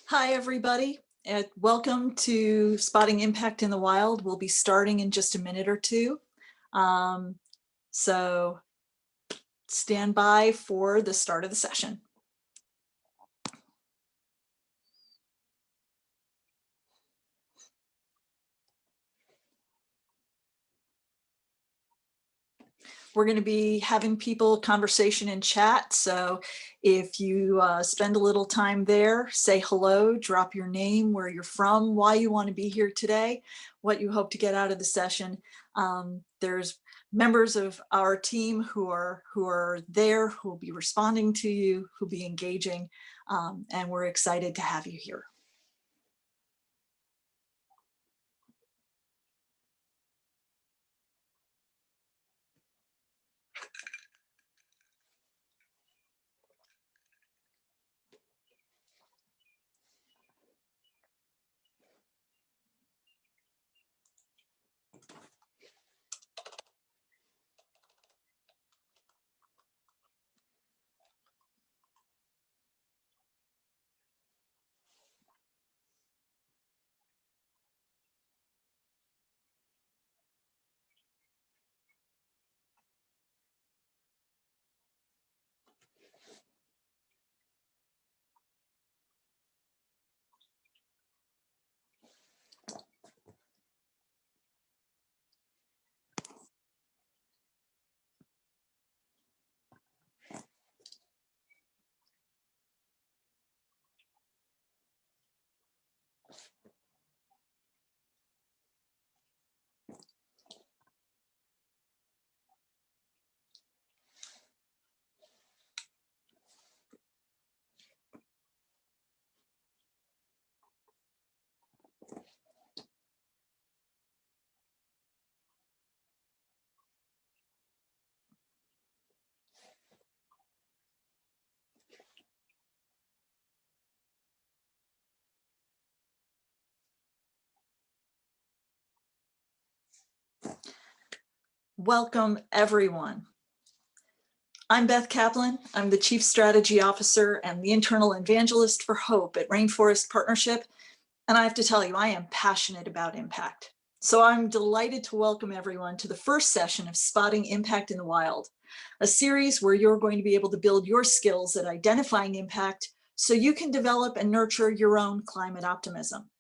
Hi, everybody, and welcome to Spotting Impact in the Wild. We'll be starting in just a minute or two. So stand by for the start of the session. We're going to be having people conversation in chat. So if you spend a little time there, say hello, drop your name, where you're from, why you want to be here today, what you hope to get out of the session. There's members of our team who are there, who will be responding to you, who'll be engaging, and we're excited to have you here. Welcome, everyone. I'm Beth Kaplan. I'm the Chief Strategy Officer and the Internal Evangelist for Hope at Rainforest Partnership. And I have to tell you, I am passionate about impact. So I'm delighted to welcome everyone to the first session of Spotting Impact in the Wild, a series where you're going to be able to build your skills at identifying impact so you can develop and nurture your own climate optimism.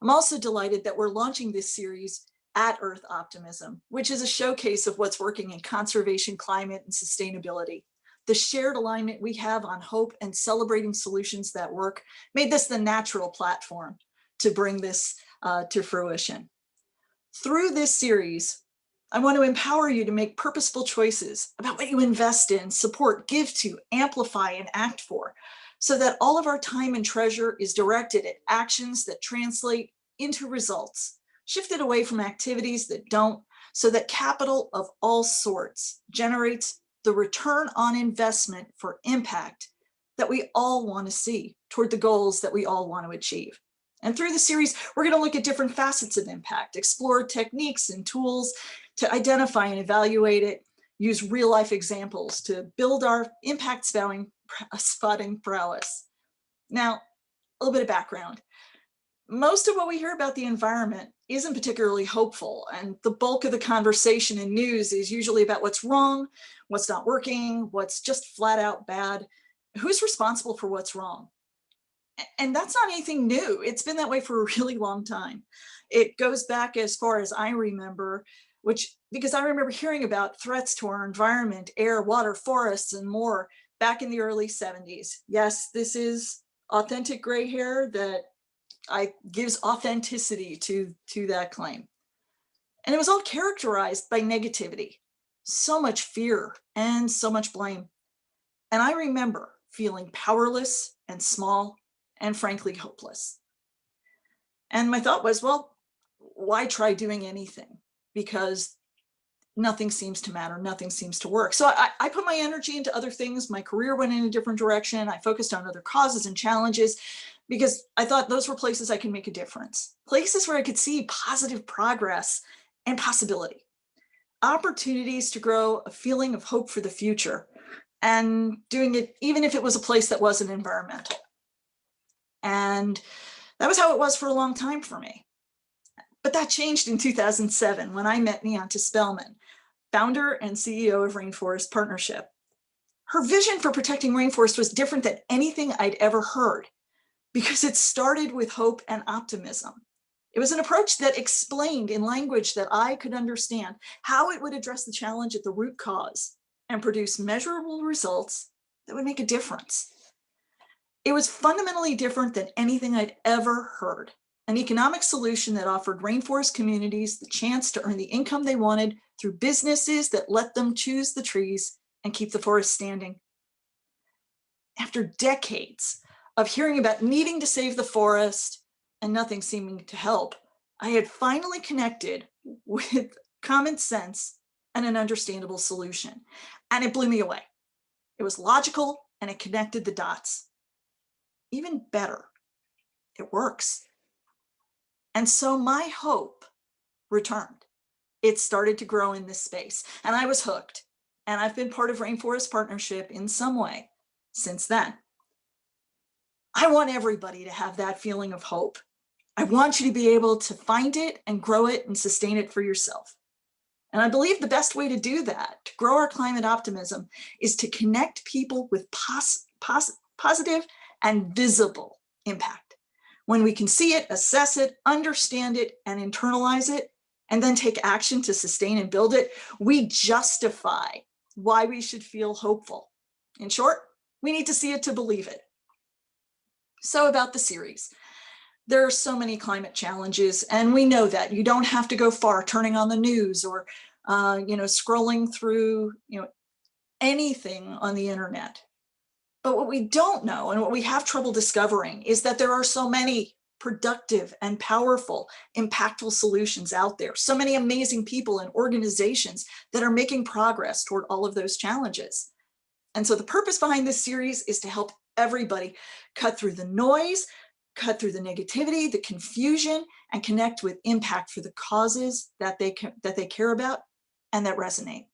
I'm also delighted that we're launching this series at Earth Optimism, which is a showcase of what's working in conservation, climate, and sustainability. The shared alignment we have on hope and celebrating solutions that work made this the natural platform to bring this to fruition. Through this series, I want to empower you to make purposeful choices about what you invest in, support, give to, amplify, and act for, so that all of our time and treasure is directed at actions that translate into results, shifted away from activities that don't, so that capital of all sorts generates the return on investment for impact that we all want to see toward the goals that we all want to achieve. And through the series, we're going to look at different facets of impact, explore techniques and tools to identify and evaluate it, use real-life examples to build our impact spotting prowess. Now, a little bit of background. Most of what we hear about the environment isn't particularly hopeful, and the bulk of the conversation in news is usually about what's wrong, what's not working, what's just flat out bad, who's responsible for what's wrong. And that's not anything new. It's been that way for a really long time. It goes back as far as I remember, because I remember hearing about threats to our environment, air, water, forests, and more back in the early 70s. Yes, this is authentic gray hair that gives authenticity to that claim. And it was all characterized by negativity, so much fear and so much blame. And I remember feeling powerless and small and frankly hopeless. And my thought was, well, why try doing anything? Because nothing seems to matter, nothing seems to work. So I put my energy into other things. My career went in a different direction. I focused on other causes and challenges because I thought those were places I could make a difference, places where I could see positive progress and possibility, opportunities to grow a feeling of hope for the future, and doing it even if it was a place that wasn't environmental. And that was how it was for a long time for me. But that changed in 2007 when I met Niyanta Spelman, founder and CEO of Rainforest Partnership. Her vision for protecting rainforest was different than anything I'd ever heard because it started with hope and optimism. It was an approach that explained in language that I could understand how it would address the challenge at the root cause and produce measurable results that would make a difference. It was fundamentally different than anything I'd ever heard. An economic solution that offered rainforest communities the chance to earn the income they wanted through businesses that let them choose the trees and keep the forest standing. After decades of hearing about needing to save the forest and nothing seeming to help, I had finally connected with common sense and an understandable solution. And it blew me away. It was logical and it connected the dots. Even better, it works. And so my hope returned. It started to grow in this space and I was hooked. And I've been part of Rainforest Partnership in some way since then. I want everybody to have that feeling of hope. I want you to be able to find it and grow it and sustain it for yourself. And I believe the best way to do that, to grow our climate optimism, is to connect people with positive and visible impact. When we can see it, assess it, understand it, and internalize it, and then take action to sustain and build it, we justify why we should feel hopeful. In short, we need to see it to believe it. So about the series. There are so many climate challenges, and we know that. You don't have to go far turning on the news or scrolling through anything on the internet. But what we don't know and what we have trouble discovering is that there are so many productive and powerful, impactful solutions out there. So many amazing people and organizations that are making progress toward all of those challenges. And so the purpose behind this series is to help everybody cut through the noise, cut through the negativity, the confusion, and connect with impact for the causes that they care about and that resonate.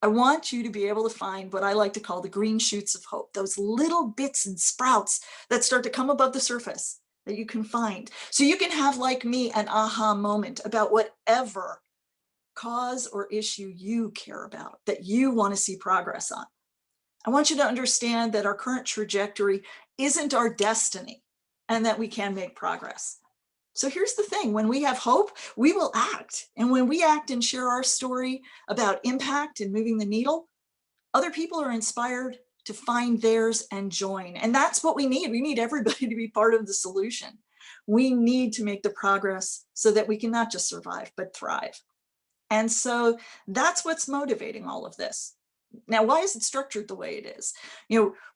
I want you to be able to find what I like to call the green shoots of hope, those little bits and sprouts that start to come above the surface that you can find. So you can have, like me, an aha moment about whatever cause or issue you care about, that you want to see progress on. I want you to understand that our current trajectory isn't our destiny and that we can make progress. So here's the thing, when we have hope, we will act. And when we act and share our story about impact and moving the needle, other people are inspired to find theirs and join. And that's what we need. We need everybody to be part of the solution. We need to make the progress so that we can not just survive, but thrive. And so that's what's motivating all of this. Now, why is it structured the way it is?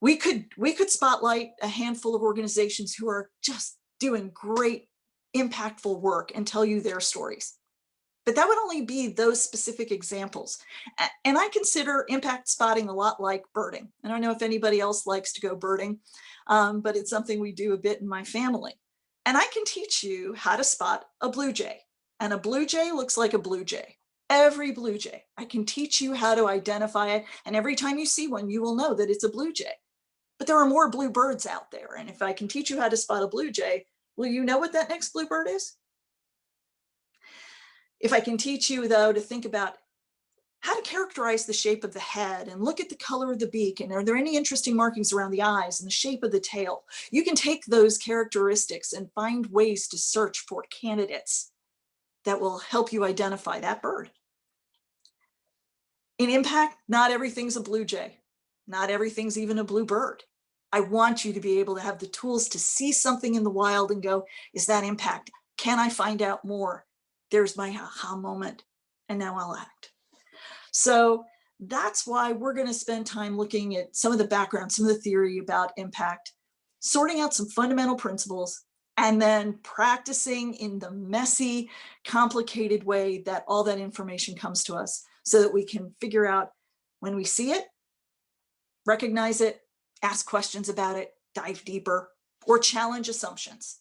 We could spotlight a handful of organizations who are just doing great, impactful work and tell you their stories. But that would only be those specific examples. And I consider impact spotting a lot like birding. I don't know if anybody else likes to go birding, but it's something we do a bit in my family. And I can teach you how to spot a blue jay. And a blue jay looks like a blue jay. Every blue jay. I can teach you how to identify it. And every time you see one, you will know that it's a blue jay. But there are more blue birds out there. And if I can teach you how to spot a blue jay, will you know what that next blue bird is? If I can teach you, though, to think about how to characterize the shape of the head and look at the color of the beak, and are there any interesting markings around the eyes and the shape of the tail, you can take those characteristics and find ways to search for candidates that will help you identify that bird. In impact, not everything's a blue jay. Not everything's even a blue bird. I want you to be able to have the tools to see something in the wild and go, is that impact? Can I find out more? There's my aha moment, and now I'll act. So that's why we're going to spend time looking at some of the background, some of the theory about impact, sorting out some fundamental principles, and then practicing in the messy, complicated way that all that information comes to us so that we can figure out when we see it, recognize it, ask questions about it, dive deeper, or challenge assumptions.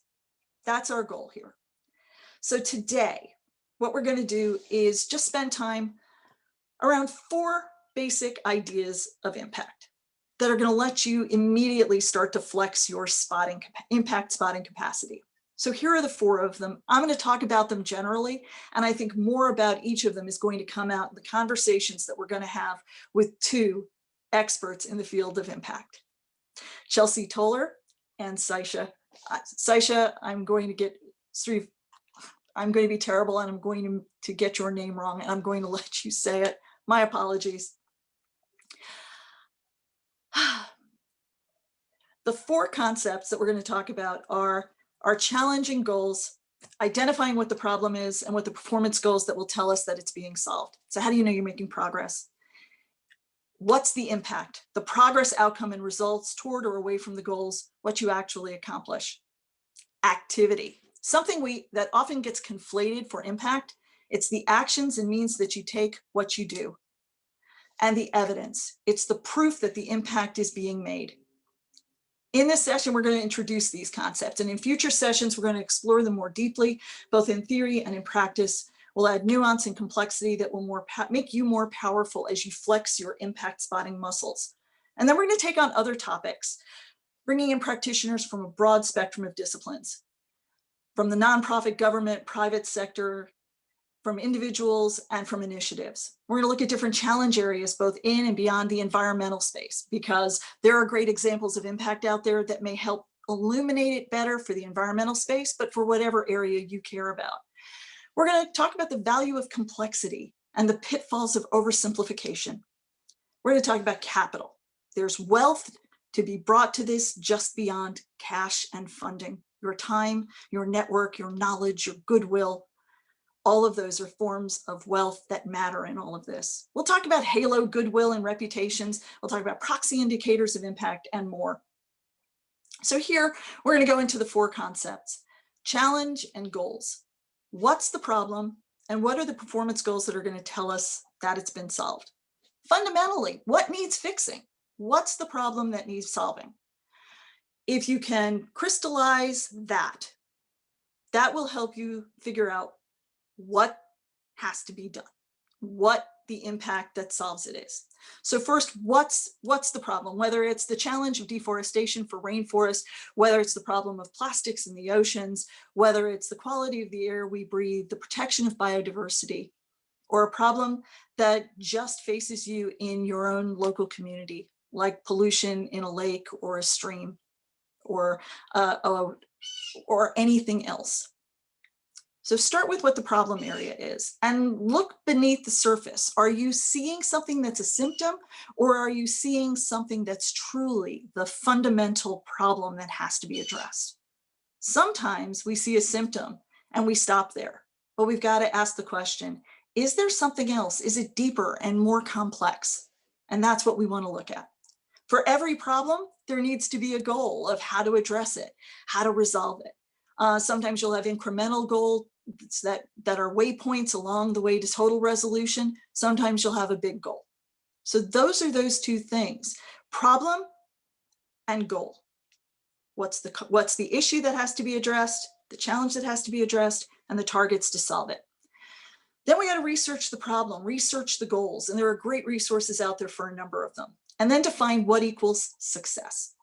That's our goal here. So today, what we're going to do is just spend time around 4 basic ideas of impact. that are going to let you immediately start to flex your impact spotting capacity. So here are the 4 of them. I'm going to talk about them generally, and I think more about each of them is going to come out in the conversations that we're going to have with 2 experts in the field of impact, Chelsea Toller and Saisha. Saisha, I'm going to be terrible, and I'm going to get your name wrong, and I'm going to let you say it. My apologies. The 4 concepts that we're going to talk about are our challenging goals, identifying what the problem is, and what the performance goals that will tell us that it's being solved. So how do you know you're making progress? What's the impact? The progress, outcome, and results toward or away from the goals, what you actually accomplish. Activity, something that often gets conflated for impact. It's the actions and means that you take, what you do. And the evidence, it's the proof that the impact is being made. In this session, we're going to introduce these concepts, and in future sessions, we're going to explore them more deeply, both in theory and in practice. We'll add nuance and complexity that will make you more powerful as you flex your impact spotting muscles. And then we're going to take on other topics, bringing in practitioners from a broad spectrum of disciplines, from the nonprofit, government, private sector, from individuals, and from initiatives. We're going to look at different challenge areas, both in and beyond the environmental space, because there are great examples of impact out there that may help illuminate it better for the environmental space, but for whatever area you care about. We're going to talk about the value of complexity and the pitfalls of oversimplification. We're going to talk about capital. There's wealth to be brought to this just beyond cash and funding. Your time, your network, your knowledge, your goodwill. All of those are forms of wealth that matter in all of this. We'll talk about halo, goodwill, and reputations. We'll talk about proxy indicators of impact and more. So here, we're going to go into the 4 concepts: challenge and goals. What's the problem, and what are the performance goals that are going to tell us that it's been solved? Fundamentally, what needs fixing? What's the problem that needs solving? If you can crystallize that, that will help you figure out what has to be done, what the impact that solves it is. So first, what's the problem? Whether it's the challenge of deforestation for rainforest, whether it's the problem of plastics in the oceans, whether it's the quality of the air we breathe, the protection of biodiversity, or a problem that just faces you in your own local community, like pollution in a lake or a stream, or anything else. So start with what the problem area is and look beneath the surface. Are you seeing something that's a symptom, or are you seeing something that's truly the fundamental problem that has to be addressed? Sometimes we see a symptom and we stop there, but we've got to ask the question, is there something else? Is it deeper and more complex? And that's what we want to look at. For every problem, there needs to be a goal of how to address it, how to resolve it. Sometimes you'll have incremental goals that are waypoints along the way to total resolution. Sometimes you'll have a big goal. So those are those 2 things: problem and goal. What's the issue that has to be addressed, the challenge that has to be addressed, and the targets to solve it. Then we got to research the problem, research the goals, and there are great resources out there for a number of them. And then define what equals success.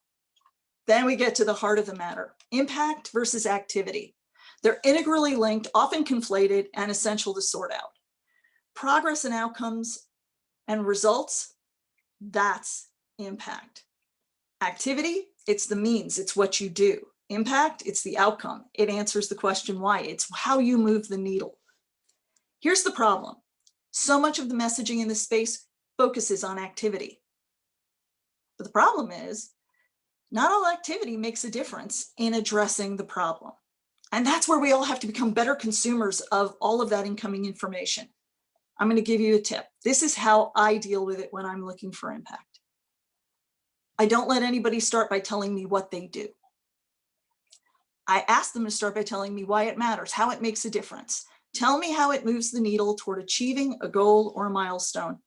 Then we get to the heart of the matter: impact versus activity. They're integrally linked, often conflated, and essential to sort out. Progress and outcomes and results, that's impact. Activity, it's the means, it's what you do. Impact, it's the outcome. It answers the question why. It's how you move the needle. Here's the problem. So much of the messaging in this space focuses on activity. But the problem is, not all activity makes a difference in addressing the problem. And that's where we all have to become better consumers of all of that incoming information. I'm going to give you a tip. This is how I deal with it when I'm looking for impact. I don't let anybody start by telling me what they do. I ask them to start by telling me why it matters, how it makes a difference. Tell me how it moves the needle toward achieving a goal or a milestone.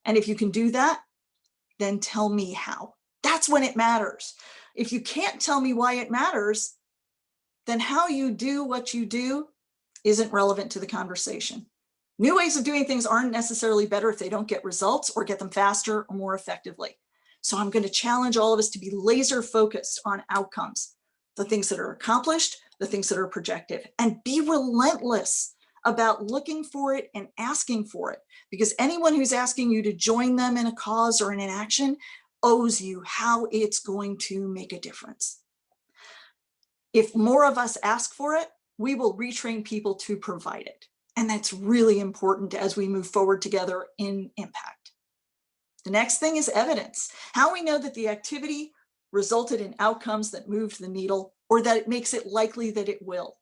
And if you can do that, then tell me how. That's when it matters. If you can't tell me why it matters, then how you do what you do isn't relevant to the conversation. New ways of doing things aren't necessarily better if they don't get results or get them faster or more effectively. So I'm going to challenge all of us to be laser focused on outcomes, the things that are accomplished, the things that are projected, and be relentless about looking for it and asking for it, because anyone who's asking you to join them in a cause or in an action owes you how it's going to make a difference. If more of us ask for it, we will retrain people to provide it. And that's really important as we move forward together in impact. The next thing is evidence. How we know that the activity resulted in outcomes that moved the needle, or that it makes it likely that it will.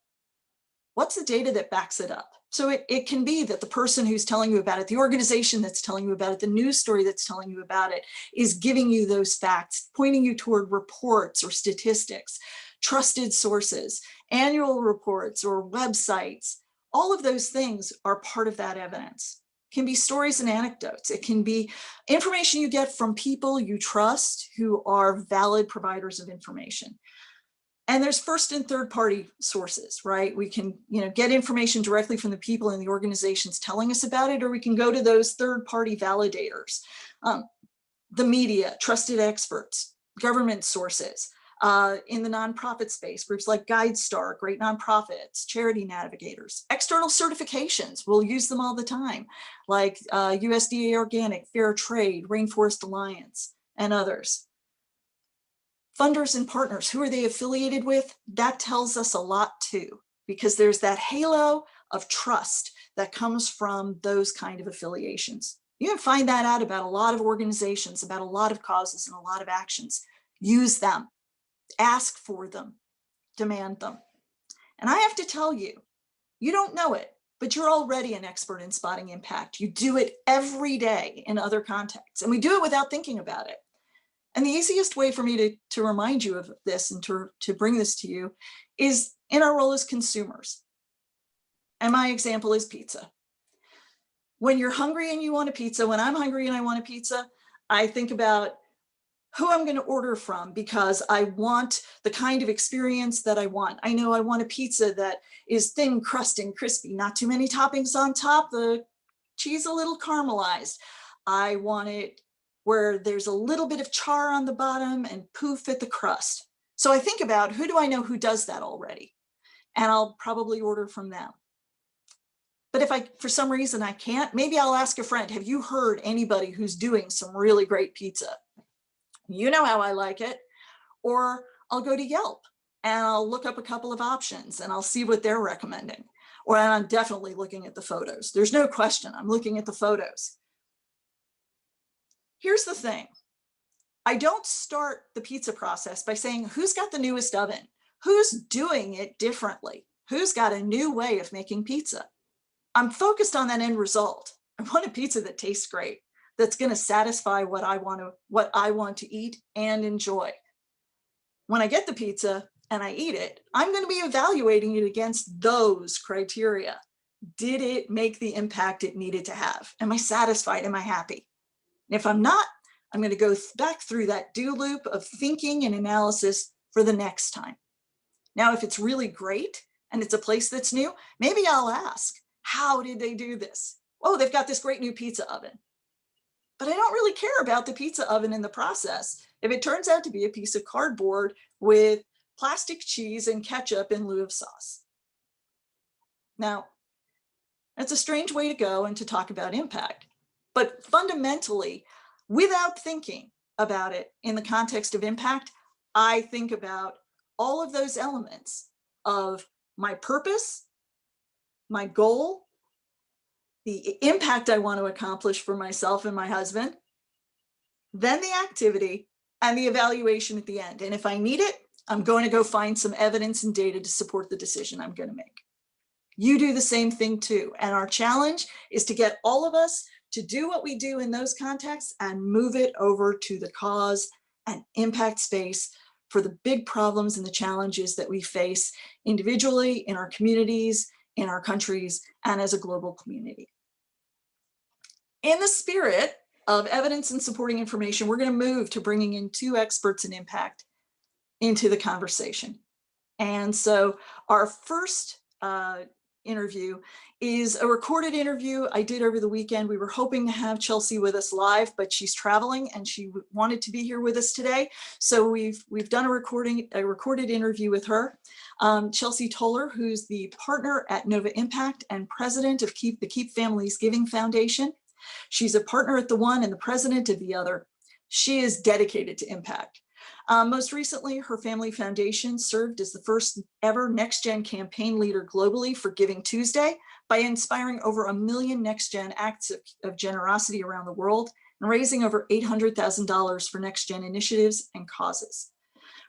What's the data that backs it up? So it can be that the person who's telling you about it, the organization that's telling you about it, the news story that's telling you about it, is giving you those facts, pointing you toward reports or statistics, trusted sources, annual reports or websites. All of those things are part of that evidence. It can be stories and anecdotes. It can be information you get from people you trust who are valid providers of information. And there's first and third party sources, right? We can, get information directly from the people and the organizations telling us about it, or we can go to those third party validators, the media, trusted experts, government sources, in the nonprofit space, groups like GuideStar, great nonprofits, charity navigators, external certifications, we'll use them all the time, like USDA Organic, Fair Trade, Rainforest Alliance, and others. Funders and partners, who are they affiliated with? That tells us a lot too, because there's that halo of trust that comes from those kind of affiliations. You can find that out about a lot of organizations, about a lot of causes and a lot of actions. Use them, ask for them, demand them. And I have to tell you, you don't know it, but you're already an expert in spotting impact. You do it every day in other contexts, and we do it without thinking about it. And the easiest way for me to remind you of this and to bring this to you is in our role as consumers. And my example is pizza. When you're hungry and you want a pizza, when I'm hungry and I want a pizza, I think about who I'm going to order from, because I want the kind of experience that I want. I know I want a pizza that is thin crust and crispy, not too many toppings on top, the cheese a little caramelized. I want it where there's a little bit of char on the bottom and poof at the crust. So I think about, who do I know who does that already? And I'll probably order from them. But if for some reason I can't, maybe I'll ask a friend, have you heard anybody who's doing some really great pizza? You know how I like it. Or I'll go to Yelp and I'll look up a couple of options and I'll see what they're recommending. Or I'm definitely looking at the photos. There's no question, I'm looking at the photos. Here's the thing. I don't start the pizza process by saying, who's got the newest oven? Who's doing it differently? Who's got a new way of making pizza? I'm focused on that end result. I want a pizza that tastes great, that's going to satisfy what I want to eat and enjoy. When I get the pizza and I eat it, I'm going to be evaluating it against those criteria. Did it make the impact it needed to have? Am I satisfied? Am I happy? And if I'm not, I'm going to go back through that do loop of thinking and analysis for the next time. Now, if it's really great and it's a place that's new, maybe I'll ask, how did they do this? Oh, they've got this great new pizza oven. But I don't really care about the pizza oven in the process if it turns out to be a piece of cardboard with plastic cheese and ketchup in lieu of sauce. Now, that's a strange way to go and to talk about impact. But fundamentally, without thinking about it in the context of impact, I think about all of those elements of my purpose, my goal, the impact I want to accomplish for myself and my husband, then the activity and the evaluation at the end. And if I need it, I'm going to go find some evidence and data to support the decision I'm going to make. You do the same thing too. And our challenge is to get all of us to do what we do in those contexts and move it over to the cause and impact space for the big problems and the challenges that we face individually, in our communities, in our countries, and as a global community. In the spirit of evidence and supporting information, we're going to move to bringing in two experts in impact into the conversation. And so our first interview is a recorded interview I did over the weekend. We were hoping to have Chelsea with us live, but she's traveling and she wanted to be here with us today. So we've done a recorded interview with her. Chelsea Toller, who's the partner at Nova Impact and president of the Keep Families Giving Foundation. She's a partner at the one and the president of the other. She is dedicated to impact. Most recently, her family foundation served as the first ever Next Gen campaign leader globally for Giving Tuesday by inspiring over 1 million Next Gen acts of generosity around the world and raising over $800,000 for Next Gen initiatives and causes.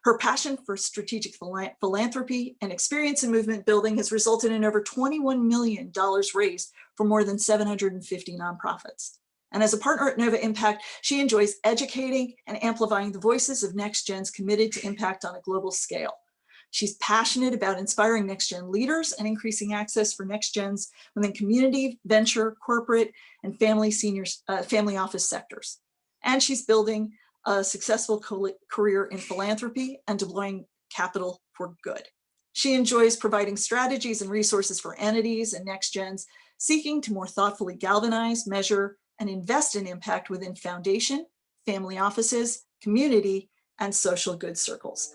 Her passion for strategic philanthropy and experience in movement building has resulted in over $21 million raised for more than 750 nonprofits. And as a partner at Nova Impact, she enjoys educating and amplifying the voices of Next Gens committed to impact on a global scale. She's passionate about inspiring Next Gen leaders and increasing access for Next Gens within community, venture, corporate, and family office sectors. And she's building a successful career in philanthropy and deploying capital for good. She enjoys providing strategies and resources for entities and Next Gens seeking to more thoughtfully galvanize, measure, and invest in impact within foundation, family offices, community, and social good circles.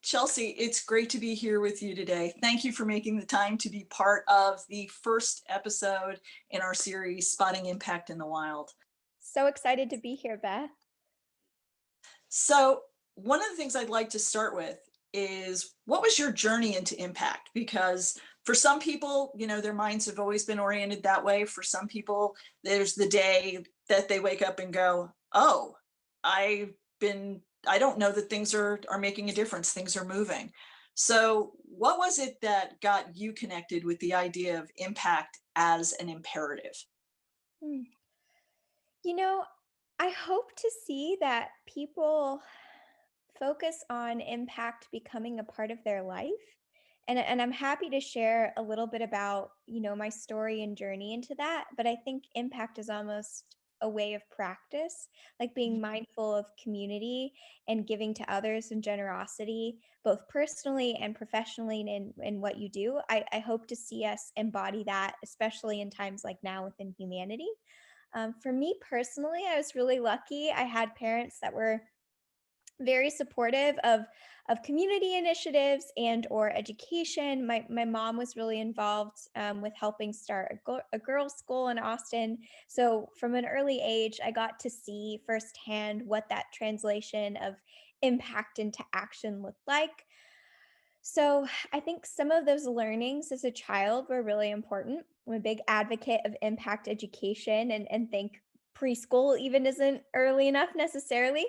Chelsea, it's great to be here with you today. Thank you for making the time to be part of the first episode in our series, Spotting Impact in the Wild. So excited to be here, Beth. So one of the things I'd like to start with is, what was your journey into impact? Because for some people, you know, their minds have always been oriented that way. For some people, there's the day that they wake up and go, oh, I don't know that things are making a difference. Things are moving. So what was it that got you connected with the idea of impact as an imperative? You know, I hope to see that people focus on impact becoming a part of their life. And I'm happy to share a little bit about, my story and journey into that. But I think impact is almost a way of practice, like being mindful of community and giving to others and generosity, both personally and professionally in what you do. I hope to see us embody that, especially in times like now within humanity. For me personally, I was really lucky. I had parents that were very supportive of community initiatives and or education. My mom was really involved with helping start a girls' school in Austin. So from an early age, I got to see firsthand what that translation of impact into action looked like. So I think some of those learnings as a child were really important. I'm a big advocate of impact education and think preschool even isn't early enough necessarily.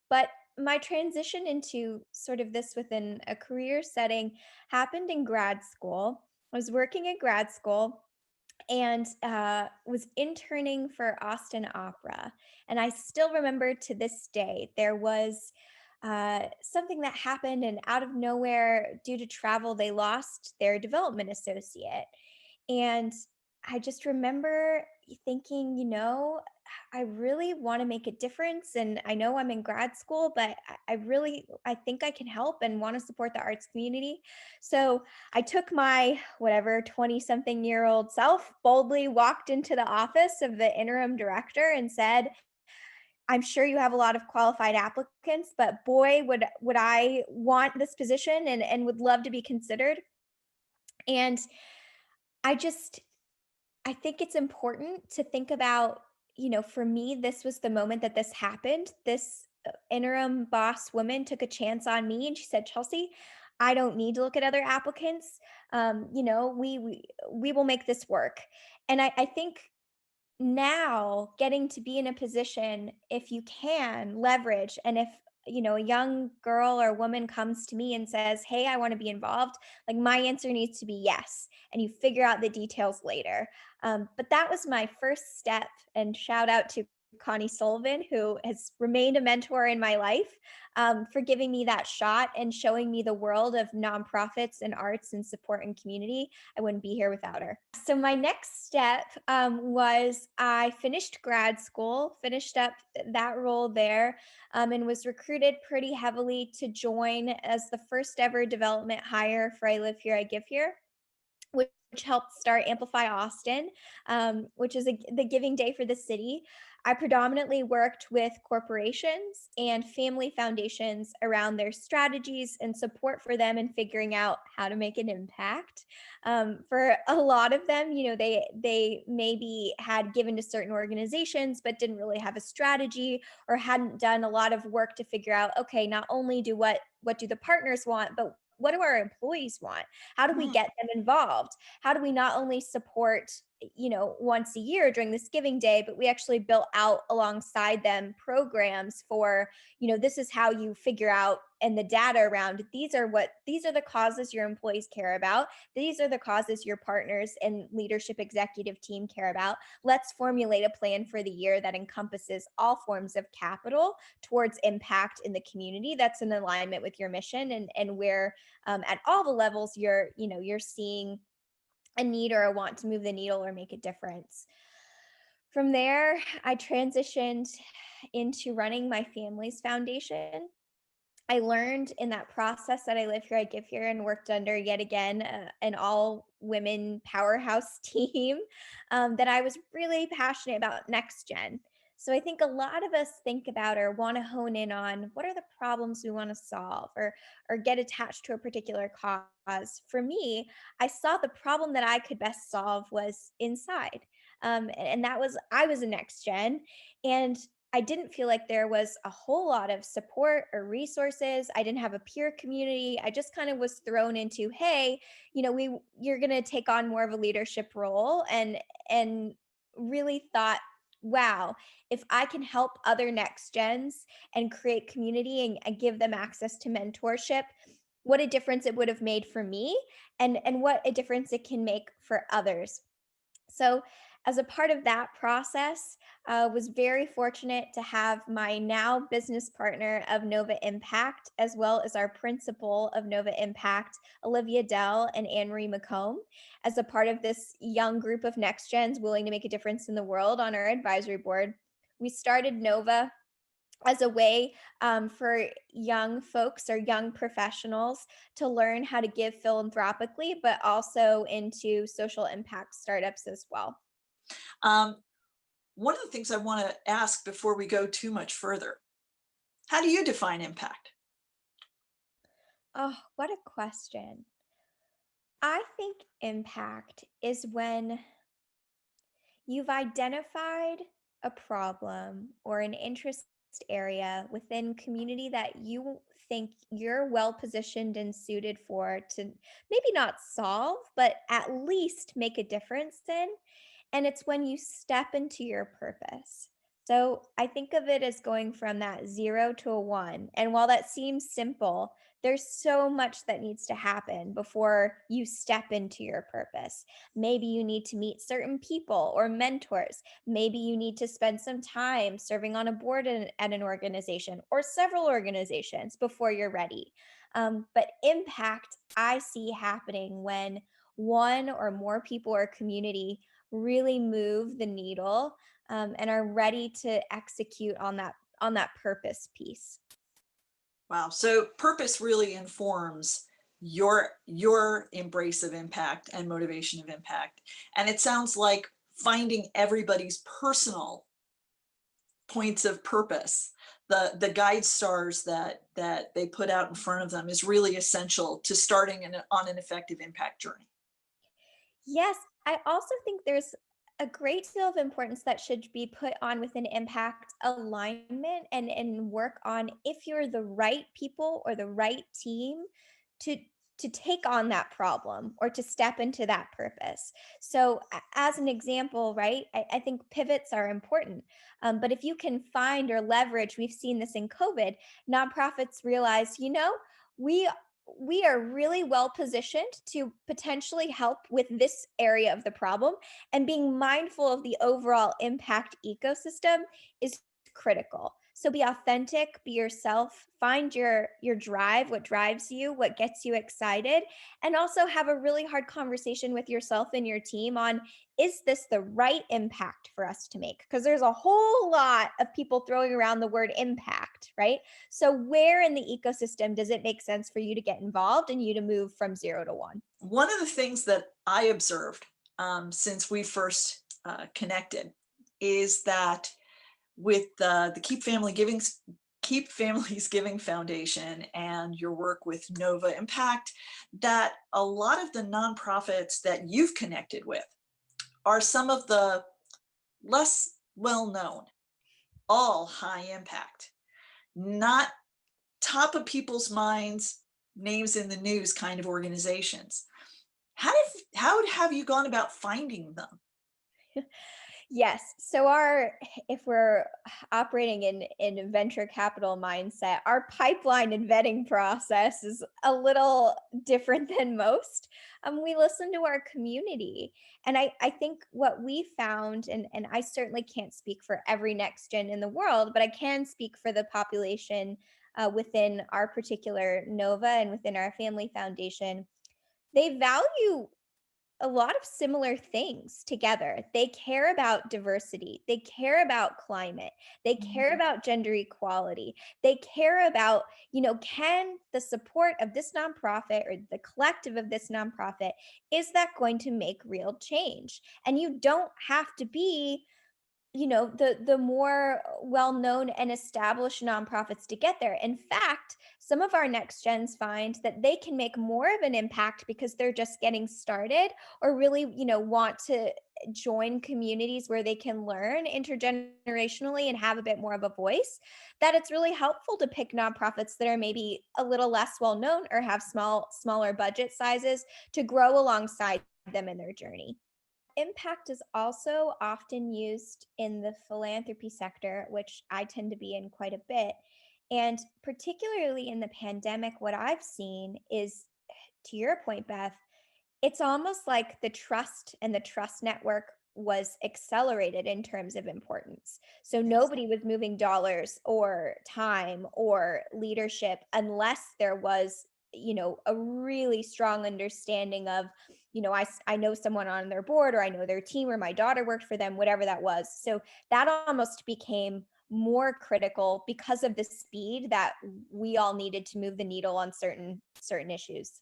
But my transition into sort of this within a career setting happened in grad school. I was working at grad school and was interning for Austin Opera. And I still remember to this day, there was something that happened, and out of nowhere, due to travel, they lost their development associate. And I just remember thinking, I really want to make a difference. And I know I'm in grad school, but I think I can help and want to support the arts community. So I took my 20-something-year-old self, boldly walked into the office of the interim director and said, I'm sure you have a lot of qualified applicants, but boy, would I want this position and would love to be considered. And I think it's important to think about, for me, this was the moment that this happened. This interim boss woman took a chance on me and she said, Chelsea, I don't need to look at other applicants. We will make this work. And I think now getting to be in a position, if you can leverage, and if a young girl or woman comes to me and says, hey, I want to be involved, like my answer needs to be yes, and you figure out the details later. But that was my first step, and shout out to Connie Sullivan, who has remained a mentor in my life, for giving me that shot and showing me the world of nonprofits and arts and support and community. I wouldn't be here without her. So my next step was I finished grad school, finished up that role there, and was recruited pretty heavily to join as the first ever development hire for I Live Here, I Give Here, which helped start Amplify Austin, which is the giving day for the city. I predominantly worked with corporations and family foundations around their strategies and support for them in figuring out how to make an impact. For a lot of them, they maybe had given to certain organizations but didn't really have a strategy or hadn't done a lot of work to figure out, okay, not only do what do the partners want, but what do our employees want? How do we Mhm. get them involved? How do we not only support, once a year during this giving day, but we actually built out alongside them programs for, this is how you figure out, and the data around these are the causes your employees care about. These are the causes your partners and leadership executive team care about. Let's formulate a plan for the year that encompasses all forms of capital towards impact in the community that's in alignment with your mission, and where at all the levels you're seeing a need or a want to move the needle or make a difference. From there, I transitioned into running my family's foundation. I learned in that process that I Live Here, I Give Here, and worked under yet again an all women powerhouse team, that I was really passionate about next gen. So I think a lot of us think about or want to hone in on what are the problems we want to solve, or get attached to a particular cause. For me, I saw the problem that I could best solve was inside. And that was, I was a next gen, and I didn't feel like there was a whole lot of support or resources. I didn't have a peer community. I just kind of was thrown into, hey, you're going to take on more of a leadership role, and really thought, wow, if I can help other next gens and create community, and give them access to mentorship, what a difference it would have made for me, and what a difference it can make for others. So, as a part of that process, was very fortunate to have my now business partner of Nova Impact, as well as our principal of Nova Impact, Olivia Dell and Anne Marie McComb, as a part of this young group of next gens willing to make a difference in the world on our advisory board. We started Nova as a way, for young folks or young professionals to learn how to give philanthropically, but also into social impact startups as well. Um, One of the things I want to ask before we go too much further, how do you define impact? Oh, what a question. I think impact is when you've identified a problem or an interest area within community that you think you're well positioned and suited for to maybe not solve, but at least make a difference in. And it's when you step into your purpose. So I think of it as going from that 0 to a 1. And while that seems simple, there's so much that needs to happen before you step into your purpose. Maybe you need to meet certain people or mentors. Maybe you need to spend some time serving on a board at an organization or several organizations before you're ready. But impact I see happening when one or more people or community really move the needle, and are ready to execute on that purpose piece. Wow. So purpose really informs your embrace of impact and motivation of impact. And it sounds like finding everybody's personal points of purpose, the guide stars that they put out in front of them is really essential to starting on an effective impact journey. Yes, I also think there's a great deal of importance that should be put on within impact alignment, and work on if you're the right people or the right team to take on that problem or to step into that purpose. So as an example, right, I think pivots are important. But if you can find or leverage, we've seen this in COVID, nonprofits realize, we we are really well positioned to potentially help with this area of the problem. And being mindful of the overall impact ecosystem is critical. So be authentic, be yourself, find your drive, what drives you, what gets you excited, and also have a really hard conversation with yourself and your team on, is this the right impact for us to make? Because there's a whole lot of people throwing around the word impact, right? So, where in the ecosystem does it make sense for you to get involved and you to move from 0 to 1? One of the things that I observed since we first connected is that with the Keep Families Giving Foundation and your work with Nova Impact, that a lot of the nonprofits that you've connected with are some of the less well known, all high impact, not top of people's minds, names in the news kind of organizations. How have you gone about finding them? Yes. So our if we're operating in a venture capital mindset, our pipeline and vetting process is a little different than most. We listen to our community. And I think what we found, and I certainly can't speak for every next gen in the world, but I can speak for the population within our particular Nova and within our family foundation. They value a lot of similar things together. They care about diversity. They care about climate. They care Mhm. about gender equality. They care about, can the support of this nonprofit or the collective of this nonprofit, is that going to make real change? And you don't have to be the more well-known and established nonprofits to get there. In fact, some of our next gens find that they can make more of an impact because they're just getting started, or really want to join communities where they can learn intergenerationally and have a bit more of a voice, that it's really helpful to pick nonprofits that are maybe a little less well known or have smaller budget sizes to grow alongside them in their journey. Impact is also often used in the philanthropy sector, which I tend to be in quite a bit. And particularly in the pandemic, what I've seen is, to your point, Beth, it's almost like the trust and the trust network was accelerated in terms of importance. So Yes. nobody was moving dollars or time or leadership unless there was, a really strong understanding of, I know someone on their board, or I know their team, or my daughter worked for them, whatever that was. So that almost became more critical because of the speed that we all needed to move the needle on certain issues.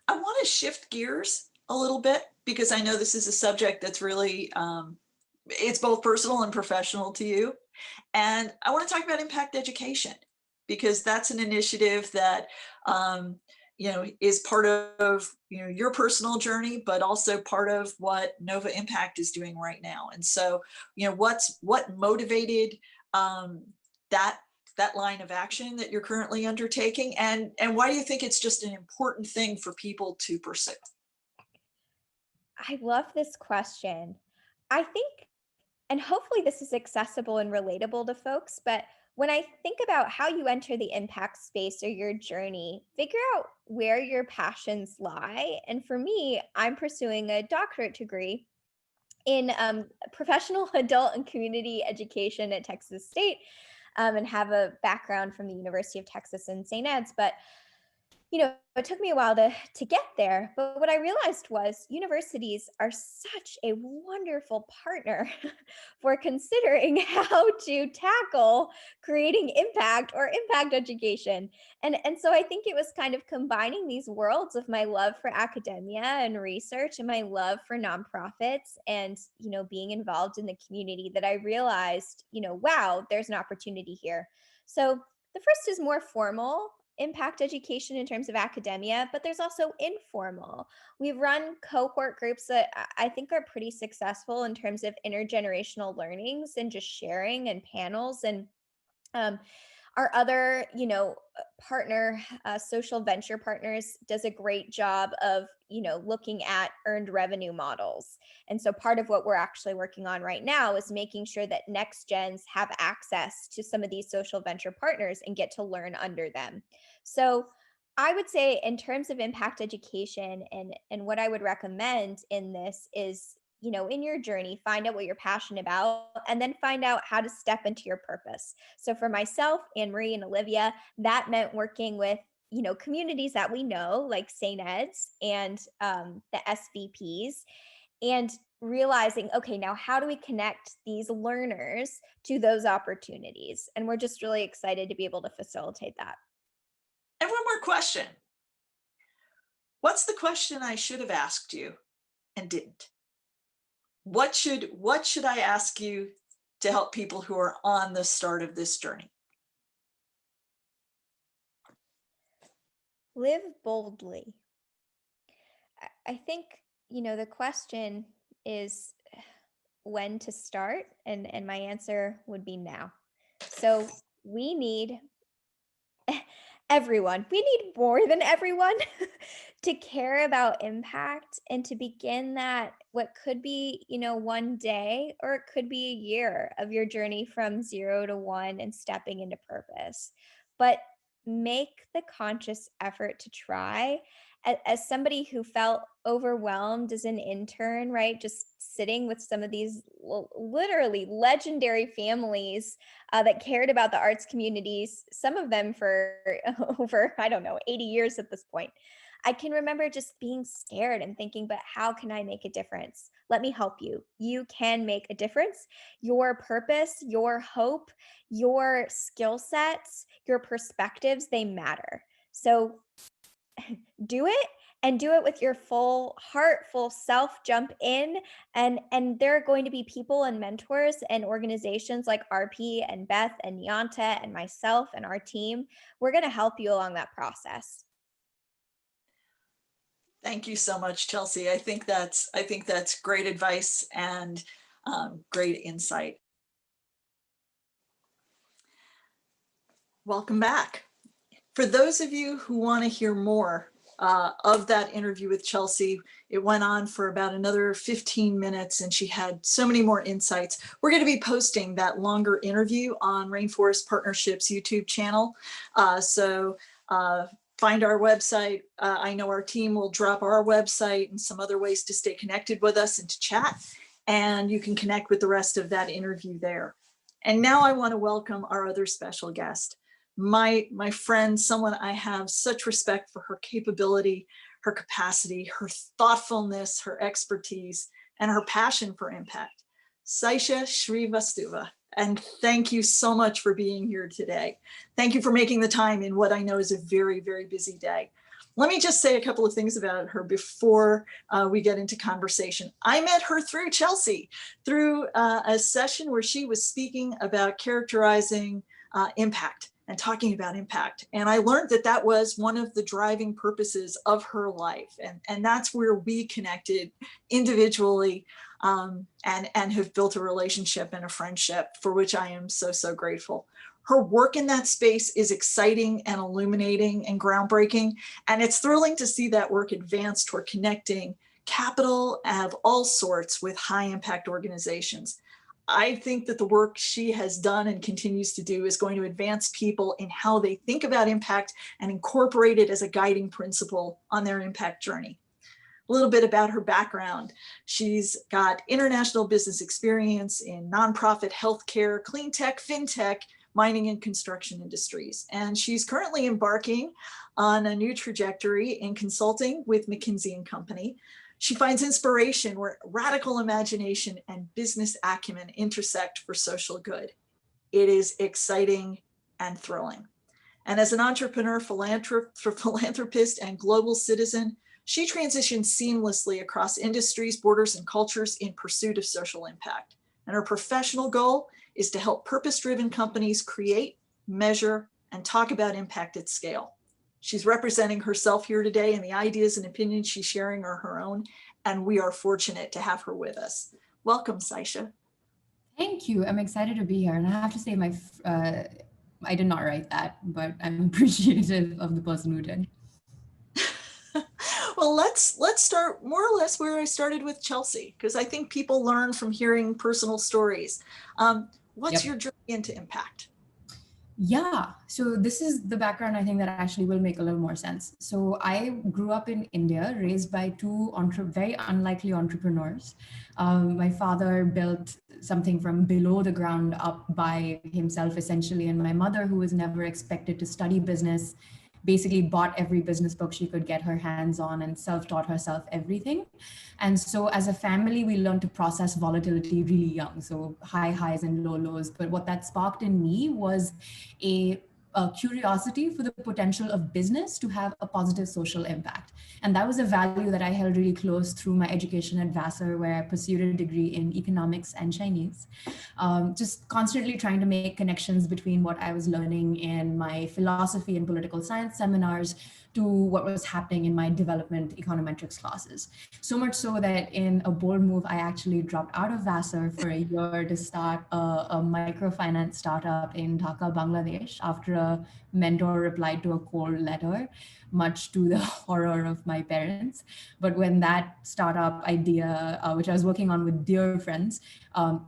I want to shift gears a little bit because I know this is a subject that's really it's both personal and professional to you. And I want to talk about impact education because that's an initiative that is part of your personal journey, but also part of what Nova Impact is doing right now. And so, what motivated that line of action that you're currently undertaking, and why do you think it's just an important thing for people to pursue? I love this question. I think, and hopefully this is accessible and relatable to folks, but when I think about how you enter the impact space or your journey, figure out where your passions lie. And for me, I'm pursuing a doctorate degree in professional adult and community education at Texas State, and have a background from the University of Texas in St. Ed's. But it took me a while to get there, but what I realized was universities are such a wonderful partner for considering how to tackle creating impact or impact education. And so I think it was kind of combining these worlds of my love for academia and research and my love for nonprofits and, being involved in the community that I realized, wow, there's an opportunity here. So the first is more formal impact education in terms of academia, but there's also informal. We've run cohort groups that I think are pretty successful in terms of intergenerational learnings and just sharing and panels. And um, our other, partner, social venture partners, does a great job of, looking at earned revenue models. And so part of what we're actually working on right now is making sure that next gens have access to some of these social venture partners and get to learn under them. So I would say in terms of impact education and what I would recommend in this is, in your journey, find out what you're passionate about and then find out how to step into your purpose. So for myself, Anne Marie and Olivia, that meant working with, communities that we know, like St. Ed's and the SVPs, and realizing, okay, now how do we connect these learners to those opportunities? And we're just really excited to be able to facilitate that. And one more question. What's the question I should have asked you and didn't? What should I ask you to help people who are on the start of this journey? Live boldly. I think, the question is when to start, and my answer would be now. So we need everyone. We need more than everyone to care about impact and to begin that what could be, one day or it could be a year of your journey from 0 to 1 and stepping into purpose. But make the conscious effort to try. As somebody who felt overwhelmed as an intern, right? Just sitting with some of these literally legendary families that cared about the arts communities, some of them for over, I don't know, 80 years at this point. I can remember just being scared and thinking, but how can I make a difference? Let me help you. You can make a difference. Your purpose, your hope, your skill sets, your perspectives, they matter. So do it, and do it with your full heart, full self. Jump in, and there are going to be people and mentors and organizations like RP and Beth and Niyanta and myself and our team. We're going to help you along that process. Thank you so much, Chelsea. I think that's great advice and great insight. Welcome back. For those of you who want to hear more of that interview with Chelsea, it went on for about another 15 minutes and she had so many more insights. We're going to be posting that longer interview on Rainforest Partnerships YouTube channel. So find our website. I know our team will drop our website and some other ways to stay connected with us and to chat. And you can connect with the rest of that interview there. And now I want to welcome our other special guest. My friend, someone I have such respect for her capability, her capacity, her thoughtfulness, her expertise, and her passion for impact. Saisha Shrivastava. And thank you so much for being here today. Thank you for making the time in what I know is a very, very busy day. Let me just say a couple of things about her before we get into conversation. I met her through Chelsea, through a session where she was speaking about characterizing impact and talking about impact. And I learned that that was one of the driving purposes of her life. And that's where we connected individually and have built a relationship and a friendship for which I am so, so grateful. Her work in that space is exciting and illuminating and groundbreaking. And it's thrilling to see that work advance toward connecting capital of all sorts with high impact organizations. I think that the work she has done and continues to do is going to advance people in how they think about impact and incorporate it as a guiding principle on their impact journey. A little bit about her background. She's got international business experience in nonprofit healthcare, clean tech, fintech, mining and construction industries. And she's currently embarking on a new trajectory in consulting with McKinsey & Company. She finds inspiration where radical imagination and business acumen intersect for social good. It is exciting and thrilling. And as an entrepreneur, philanthropist, and global citizen, she transitions seamlessly across industries, borders, and cultures in pursuit of social impact. And her professional goal is to help purpose-driven companies create, measure, and talk about impact at scale. She's representing herself here today, and the ideas and opinions she's sharing are her own, and we are fortunate to have her with us. Welcome, Saisha. Thank you. I'm excited to be here, and I have to say, I did not write that, but I'm appreciative of the person who did. Well, let's start more or less where I started with Chelsea, because I think people learn from hearing personal stories. What's your journey into impact? Yeah, so this is the background I think that actually will make a little more sense. So I grew up in India, raised by two very unlikely entrepreneurs. My father built something from below the ground up by himself, essentially, and my mother, who was never expected to study business, basically bought every business book she could get her hands on and self-taught herself everything. And so as a family, we learned to process volatility really young. So high highs and low lows. But what that sparked in me was a, a curiosity for the potential of business to have a positive social impact. And that was a value that I held really close through my education at Vassar, where I pursued a degree in economics and Chinese. Just constantly trying to make connections between what I was learning in my philosophy and political science seminars to what was happening in my development econometrics classes. So much so that in a bold move, I actually dropped out of Vassar for a year to start a microfinance startup in Dhaka, Bangladesh, after a mentor replied to a cold letter, much to the horror of my parents. But when that startup idea, which I was working on with dear friends,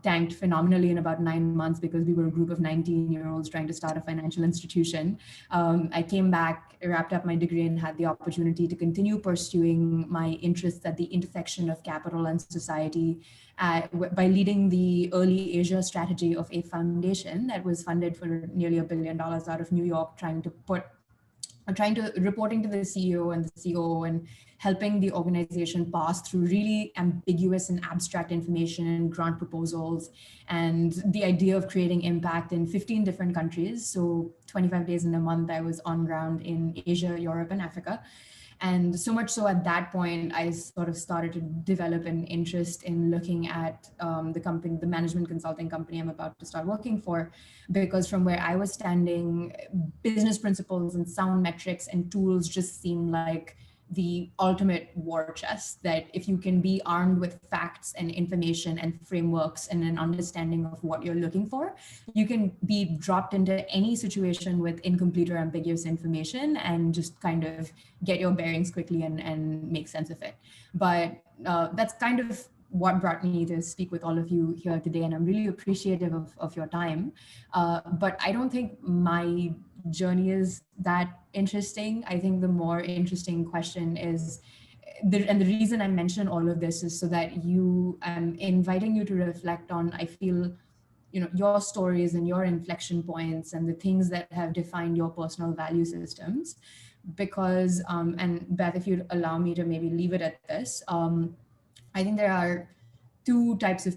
tanked phenomenally in about 9 months because we were a group of 19-year-olds trying to start a financial institution, I came back, wrapped up my degree, and had the opportunity to continue pursuing my interests at the intersection of capital and society by leading the early Asia strategy of a foundation that was funded for nearly $1 billion out of New York, reporting to the CEO and the COO and helping the organization pass through really ambiguous and abstract information and grant proposals and the idea of creating impact in 15 different countries. So 25 days in a month, I was on ground in Asia, Europe, and Africa. And so much so at that point, I sort of started to develop an interest in looking at the management consulting company I'm about to start working for, because from where I was standing, business principles and sound metrics and tools just seemed like the ultimate war chest, that if you can be armed with facts and information and frameworks and an understanding of what you're looking for, you can be dropped into any situation with incomplete or ambiguous information and just kind of get your bearings quickly and make sense of it. But that's kind of what brought me to speak with all of you here today. And I'm really appreciative of your time. But I don't think my journey is that interesting. I think the more interesting question is, and the reason I mention all of this is so that I'm inviting you to reflect on, I feel, your stories and your inflection points and the things that have defined your personal value systems. Because, and Beth, if you'd allow me to maybe leave it at this, I think there are two types of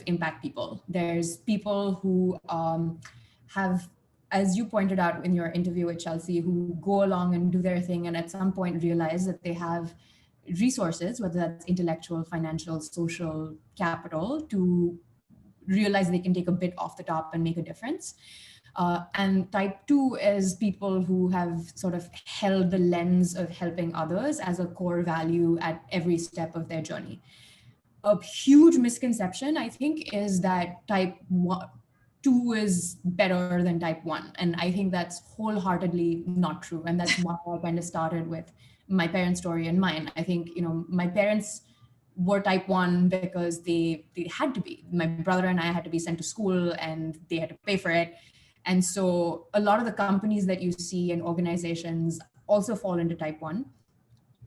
impact people. There's people who have, as you pointed out in your interview with Chelsea, who go along and do their thing and at some point realize that they have resources, whether that's intellectual, financial, social capital, to realize they can take a bit off the top and make a difference. And type two is people who have sort of held the lens of helping others as a core value at every step of their journey. A huge misconception, I think, is that type 2 is better than type 1. And I think that's wholeheartedly not true. And that's why I kind of started with my parents' story and mine. I think, my parents were type 1 because they had to be. My brother and I had to be sent to school and they had to pay for it. And so a lot of the companies that you see in organizations also fall into type 1.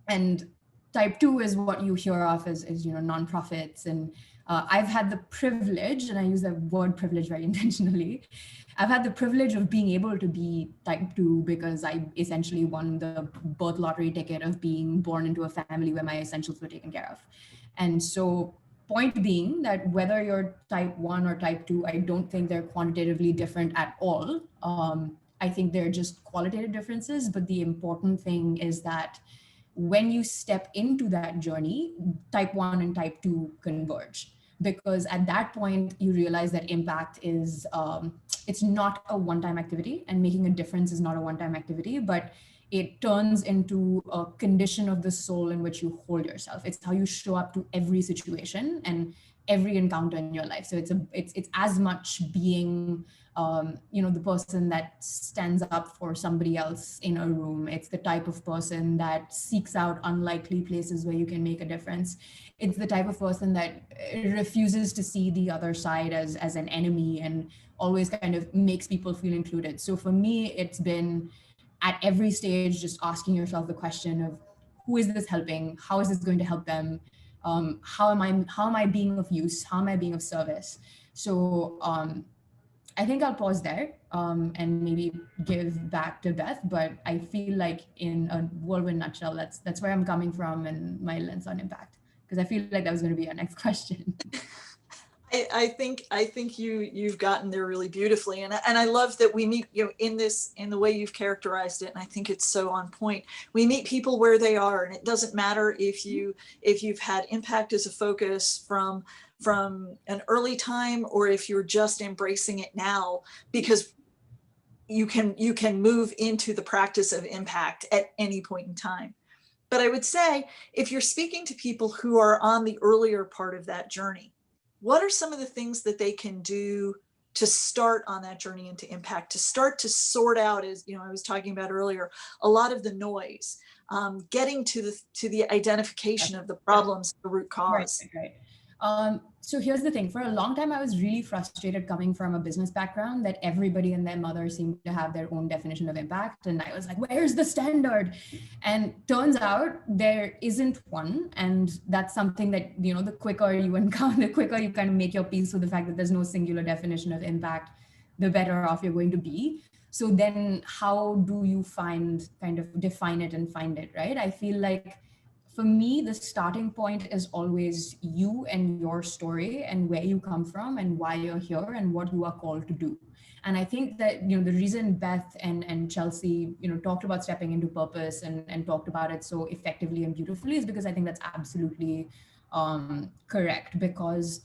And type 2 is what you hear of as nonprofits. And I've had the privilege, and I use that word privilege very intentionally, I've had the privilege of being able to be type 2 because I essentially won the birth lottery ticket of being born into a family where my essentials were taken care of. And so, point being that whether you're type 1 or type 2, I don't think they're quantitatively different at all. I think they're just qualitative differences. But the important thing is that when you step into that journey, type 1 and type 2 converge, because at that point you realize that impact is it's not a one-time activity, and making a difference is not a one-time activity, but it turns into a condition of the soul in which you hold yourself. It's how you show up to every situation and every encounter in your life. So it's as much being the person that stands up for somebody else in a room. It's the type of person that seeks out unlikely places where you can make a difference. It's the type of person that refuses to see the other side as an enemy and always kind of makes people feel included. So for me, it's been at every stage just asking yourself the question of, who is this helping? How is this going to help them? How am I being of use? How am I being of service? So I think I'll pause there and maybe give back to Beth, but I feel like in a whirlwind nutshell, that's where I'm coming from and my lens on impact, because I feel like that was going to be our next question. I think you've gotten there really beautifully, and I love that we meet, in the way you've characterized it, and I think it's so on point. We meet people where they are, and it doesn't matter if you've had impact as a focus from an early time, or if you're just embracing it now, because you can move into the practice of impact at any point in time. But I would say, if you're speaking to people who are on the earlier part of that journey, what are some of the things that they can do to start on that journey into impact, to start to sort out, as I was talking about earlier, a lot of the noise, getting to the identification of the problems, the root cause. Right. So here's the thing. For a long time, I was really frustrated coming from a business background that everybody and their mother seemed to have their own definition of impact. And I was like, where's the standard? And turns out there isn't one. And that's something that, the quicker you encounter, the quicker you kind of make your peace with the fact that there's no singular definition of impact, the better off you're going to be. So then how do you define it and find it, right? I feel like for me, the starting point is always you and your story and where you come from and why you're here and what you are called to do. And I think that, the reason Beth and Chelsea, talked about stepping into purpose and talked about it so effectively and beautifully is because I think that's absolutely correct. Because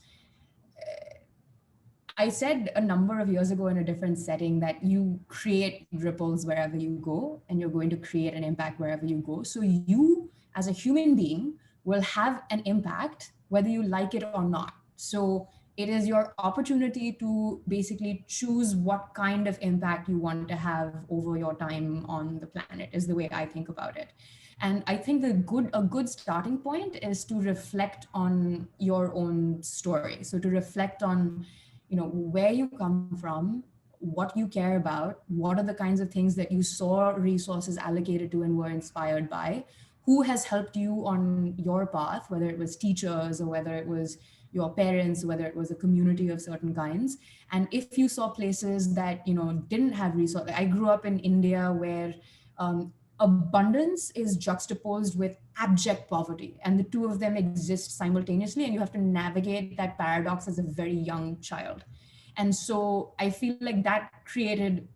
I said a number of years ago in a different setting that you create ripples wherever you go, and you're going to create an impact wherever you go. So you, as a human being, will have an impact whether you like it or not. So it is your opportunity to basically choose what kind of impact you want to have over your time on the planet, is the way I think about it. And I think a good starting point is to reflect on your own story. So to reflect on, where you come from, what you care about, what are the kinds of things that you saw resources allocated to and were inspired by, who has helped you on your path, whether it was teachers or whether it was your parents, whether it was a community of certain kinds. And if you saw places that, didn't have resources. I grew up in India where abundance is juxtaposed with abject poverty, and the two of them exist simultaneously, and you have to navigate that paradox as a very young child. And so I feel like that created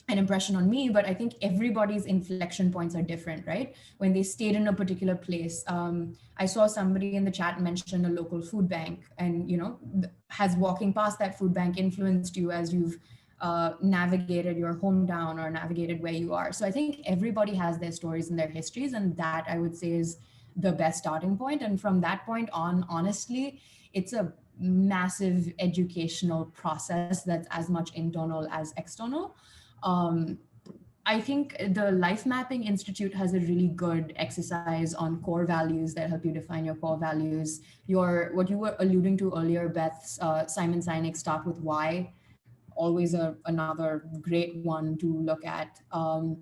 an impression on me, but I think everybody's inflection points are different, right? When they stayed in a particular place, I saw somebody in the chat mention a local food bank, and has walking past that food bank influenced you as you've navigated your hometown or navigated where you are. So I think everybody has their stories and their histories, and that I would say is the best starting point. And from that point on, honestly, it's a massive educational process that's as much internal as external. I think the Life Mapping Institute has a really good exercise on core values that help you define your core values. What you were alluding to earlier, Beth's Simon Sinek's Start With Why, always another great one to look at. And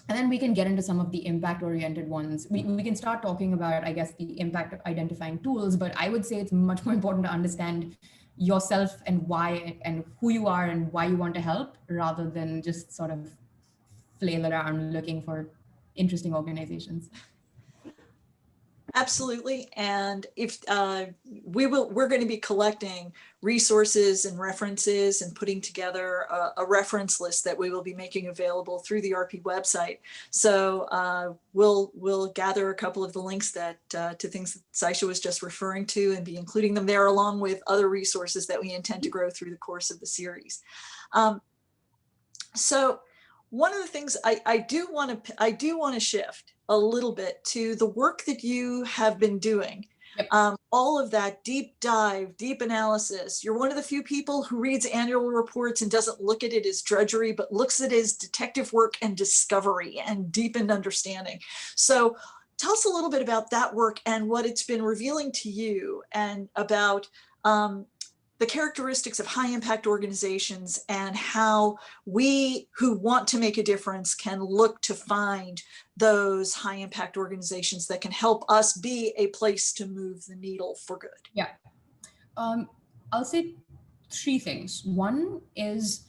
then we can get into some of the impact-oriented ones. We can start talking about, I guess, the impact of identifying tools, but I would say it's much more important to understand yourself and why and who you are and why you want to help, rather than just sort of flail around looking for interesting organizations. Absolutely. And if we're going to be collecting resources and references and putting together a reference list that we will be making available through the RP website. So we'll gather a couple of the links that to things that Saisha was just referring to, and be including them there, along with other resources that we intend to grow through the course of the series. So one of the things I do want to shift a little bit to the work that you have been doing. Yep. All of that deep dive, deep analysis. You're one of the few people who reads annual reports and doesn't look at it as drudgery, but looks at it as detective work and discovery and deepened understanding. So tell us a little bit about that work and what it's been revealing to you, and about the characteristics of high impact organizations, and how we who want to make a difference can look to find those high impact organizations that can help us be a place to move the needle for good. Yeah. I'll say three things. One is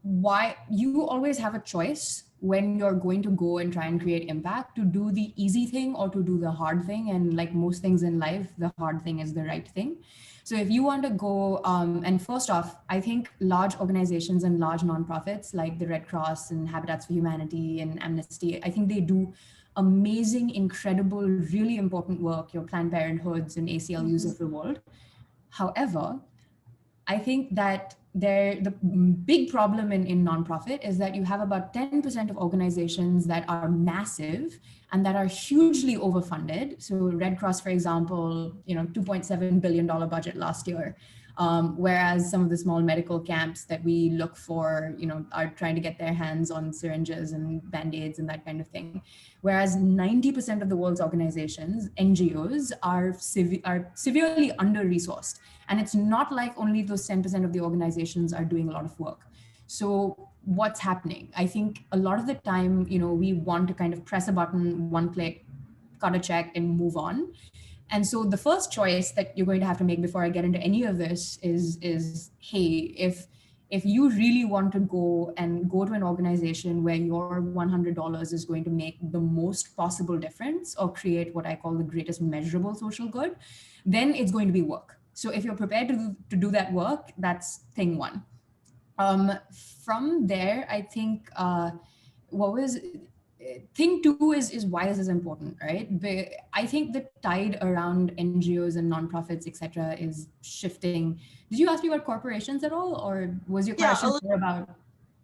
why you always have a choice when you're going to go and try and create impact, to do the easy thing or to do the hard thing. And like most things in life, the hard thing is the right thing. So if you want to go, and first off, I think large organizations and large nonprofits like the Red Cross and Habitats for Humanity and Amnesty, I think they do amazing, incredible, really important work, your Planned Parenthoods and ACLUs of the world. However, I think that the big problem in nonprofit is that you have about 10% of organizations that are massive and that are hugely overfunded. So Red Cross, for example, $2.7 billion budget last year. Whereas some of the small medical camps that we look for, are trying to get their hands on syringes and Band-Aids and that kind of thing. Whereas 90% of the world's organizations, NGOs, are severely under-resourced. And it's not like only those 10% of the organizations are doing a lot of work. So what's happening? I think a lot of the time, we want to kind of press a button, one click, cut a check and move on. And so the first choice that you're going to have to make before I get into any of this is hey, if you really want to go to an organization where your $100 is going to make the most possible difference or create what I call the greatest measurable social good, then it's going to be work. So if you're prepared to do that work, that's thing one. From there, I think thing two is why this is important, right? But I think the tide around NGOs and nonprofits, et cetera, is shifting. Did you ask me about corporations at all, or was your question more about?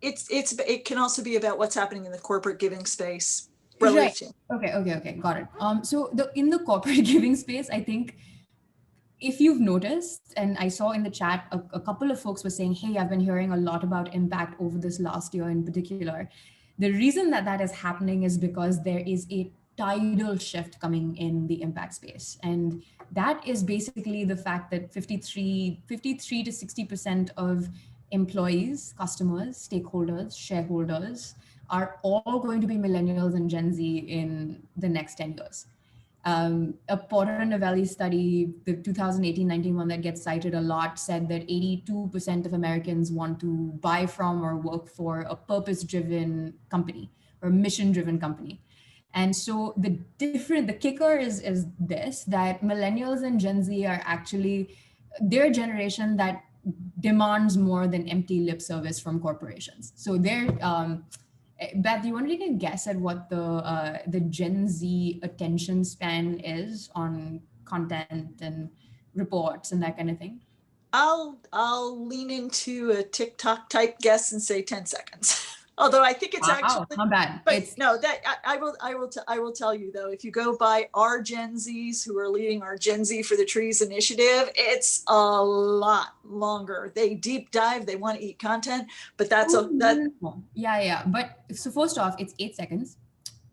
It can also be about what's happening in the corporate giving space. Right. Okay. Got it. So in the corporate giving space, I think, if you've noticed, and I saw in the chat, a couple of folks were saying, hey, I've been hearing a lot about impact over this last year in particular. The reason that is happening is because there is a tidal shift coming in the impact space. And that is basically the fact that 53 to 60% of employees, customers, stakeholders, shareholders are all going to be millennials and Gen Z in the next 10 years. A Porter and Novelli study, the 2018-19 one that gets cited a lot, said that 82% of Americans want to buy from or work for a purpose-driven company or mission-driven company. And so the kicker is this, that millennials and Gen Z are actually, they're a generation that demands more than empty lip service from corporations. So they're, Beth, do you want to take a guess at what the Gen Z attention span is on content and reports and that kind of thing? I'll lean into a TikTok type guess and say 10 seconds. Although I think it's actually not bad. But no, that I will tell you though, if you go by our Gen Zs who are leading our Gen Z for the Trees initiative, it's a lot longer. They deep dive, they want to eat content, but that's Yeah. But so first off, it's 8 seconds.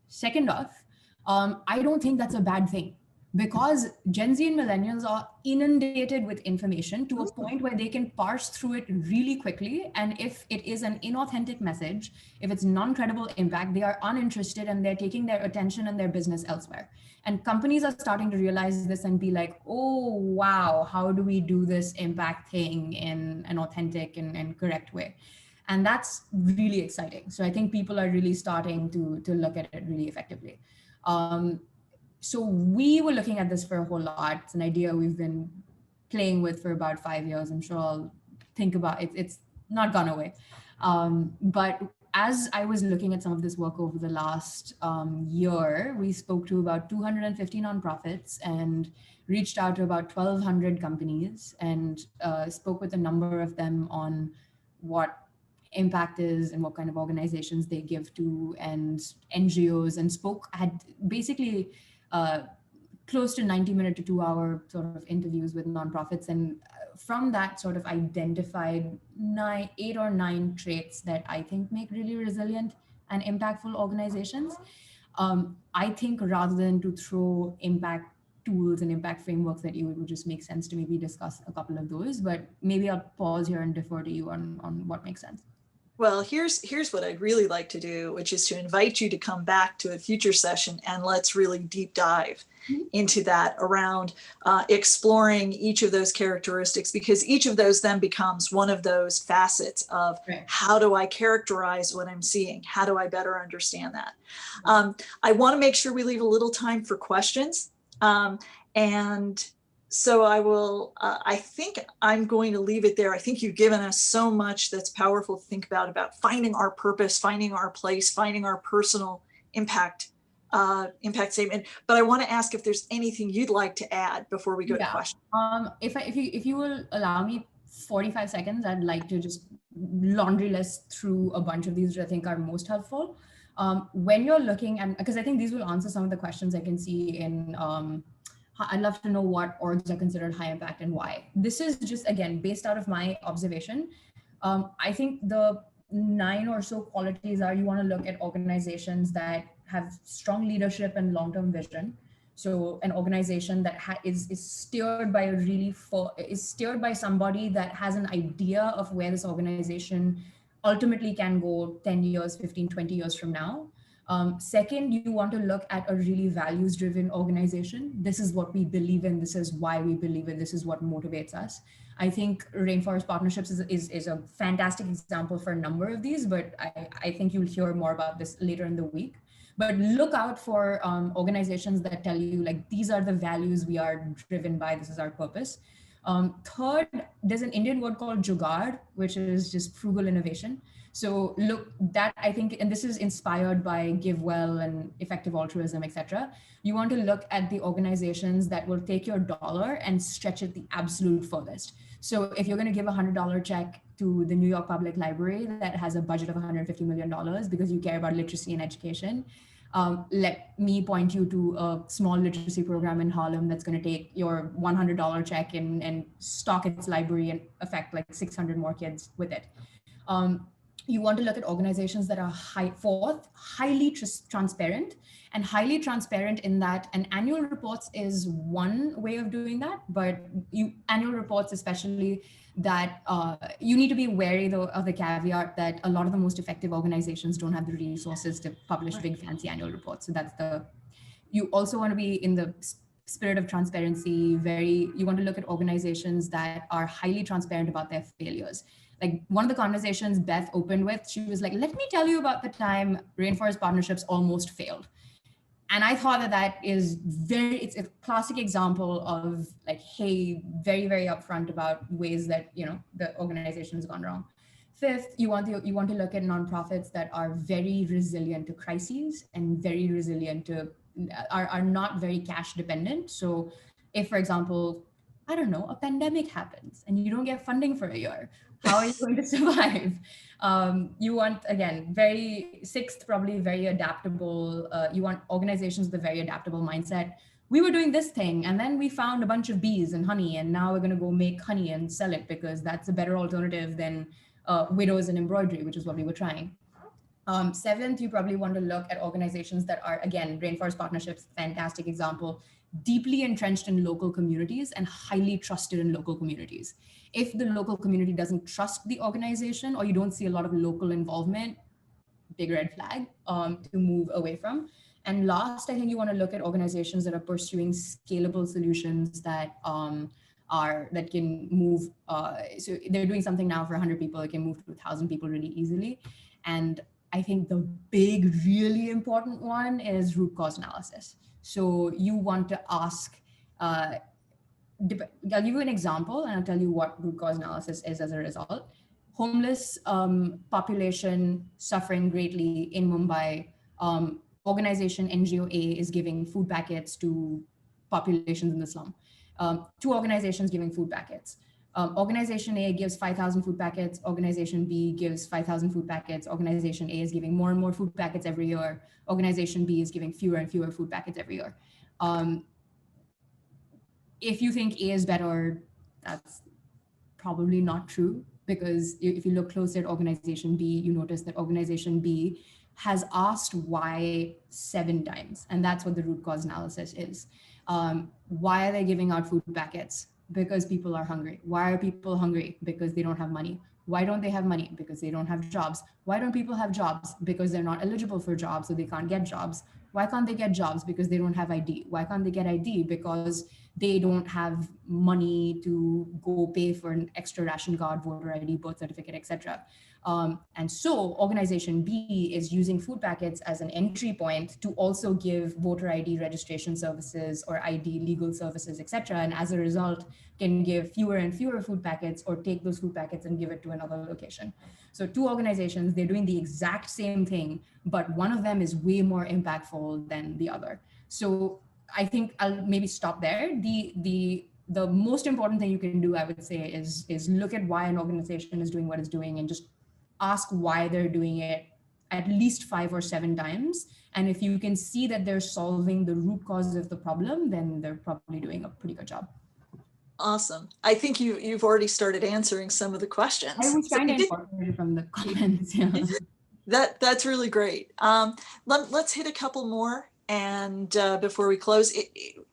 Second off, I don't think that's a bad thing, because Gen Z and millennials are inundated with information to a point where they can parse through it really quickly. And if it is an inauthentic message, if it's non-credible impact, they are uninterested and they're taking their attention and their business elsewhere. And companies are starting to realize this and be like, oh, wow, how do we do this impact thing in an authentic and correct way? And that's really exciting. So I think people are really starting to look at it really effectively. So we were looking at this for a whole lot. It's an idea we've been playing with for about 5 years. I'm sure I'll think about it. It's not gone away. But as I was looking at some of this work over the last year, we spoke to about 250 nonprofits and reached out to about 1,200 companies and spoke with a number of them on what impact is and what kind of organizations they give to, and NGOs, and had basically close to 90-minute to 2-hour sort of interviews with nonprofits. And from that sort of identified 8 or 9 traits that I think make really resilient and impactful organizations. I think rather than to throw impact tools and impact frameworks at you, it would just make sense to maybe discuss a couple of those, but maybe I'll pause here and defer to you on what makes sense. Well, here's what I'd really like to do, which is to invite you to come back to a future session and let's really deep dive into that around exploring each of those characteristics, because each of those then becomes one of those facets of how do I characterize what I'm seeing? How do I better understand that? I want to make sure we leave a little time for questions. And so I will, I think I'm going to leave it there. I think you've given us so much that's powerful to think about finding our purpose, finding our place, finding our personal impact statement. But I want to ask if there's anything you'd like to add before we go to questions. If you will allow me 45 seconds, I'd like to just laundry list through a bunch of these that I think are most helpful. When you're looking at, because I think these will answer some of the questions I can see in, I'd love to know what orgs are considered high impact and why. This is just, again, based out of my observation. I think the 9 or so qualities are, you want to look at organizations that have strong leadership and long-term vision. So an organization that is steered by steered by somebody that has an idea of where this organization ultimately can go 10 years, 15, 20 years from now. Second, you want to look at a really values-driven organization. This is what we believe in. This is why we believe in. This is what motivates us. I think Rainforest Partnerships is a fantastic example for a number of these, but I think you'll hear more about this later in the week. But look out for organizations that tell you, like, these are the values we are driven by. This is our purpose. Third, there's an Indian word called jugaad, which is just frugal innovation. So look, that I think, and this is inspired by Give Well and effective altruism, etc. You want to look at the organizations that will take your dollar and stretch it the absolute furthest. So if you're going to give $100 check to the New York Public Library that has a budget of $150 million because you care about literacy and education, let me point you to a small literacy program in Harlem that's going to take your $100 check and stock its library and affect like 600 more kids with it. You want to look at organizations that are highly transparent, and highly transparent in that an annual reports is one way of doing that, but annual reports especially that you need to be wary though of the caveat that a lot of the most effective organizations don't have the resources to publish big fancy annual reports. So you also want to be in the spirit of transparency, you want to look at organizations that are highly transparent about their failures. Like one of the conversations Beth opened with, she was like, let me tell you about the time Rainforest Partnerships almost failed. And I thought that is it's a classic example of like, hey, very, very upfront about ways that, the organization has gone wrong. Fifth, you want to look at nonprofits that are very resilient to crises and very resilient to, are not very cash dependent. So if, for example, I don't know, a pandemic happens and you don't get funding for a year, how are you going to survive? You want, again, sixth, probably very adaptable. You want organizations with a very adaptable mindset. We were doing this thing and then we found a bunch of bees and honey, and now we're going to go make honey and sell it because that's a better alternative than widows and embroidery, which is what we were trying. Seventh, you probably want to look at organizations that are, again, Rainforest Partnerships, fantastic example, deeply entrenched in local communities and highly trusted in local communities. If the local community doesn't trust the organization or you don't see a lot of local involvement, big red flag to move away from. And last, I think you want to look at organizations that are pursuing scalable solutions that can move. So they're doing something now for 100 people, it can move to 1,000 people really easily. And I think the big, really important one is root cause analysis. So you want to ask, I'll give you an example and I'll tell you what root cause analysis is as a result. Homeless population suffering greatly in Mumbai. Organization NGO A is giving food packets to populations in the slum. 2 organizations giving food packets. Organization A gives 5,000 food packets. Organization B gives 5,000 food packets. Organization A is giving more and more food packets every year. Organization B is giving fewer and fewer food packets every year. If you think A is better, that's probably not true, because if you look closer at organization B, you notice that organization B has asked why 7 times, and that's what the root cause analysis is. Why are they giving out food packets? Because people are hungry. Why are people hungry? Because they don't have money. Why don't they have money? Because they don't have jobs. Why don't people have jobs? Because they're not eligible for jobs, so they can't get jobs. Why can't they get jobs? Because they don't have ID. Why can't they get ID? Because they don't have money to go pay for an extra ration card, voter ID, birth certificate, etc. And so organization B is using food packets as an entry point to also give voter ID registration services or ID legal services, etc. And as a result, can give fewer and fewer food packets or take those food packets and give it to another location. So 2 organizations, they're doing the exact same thing, but one of them is way more impactful than the other. So I think I'll maybe stop there. The most important thing you can do, I would say, is look at why an organization is doing what it's doing and just ask why they're doing it at least 5 or 7 times. And if you can see that they're solving the root cause of the problem, then they're probably doing a pretty good job. Awesome. I think you've already started answering some of the questions. I was trying to incorporate it from the comments. Yeah. That's really great. Let's hit a couple more, and before we close,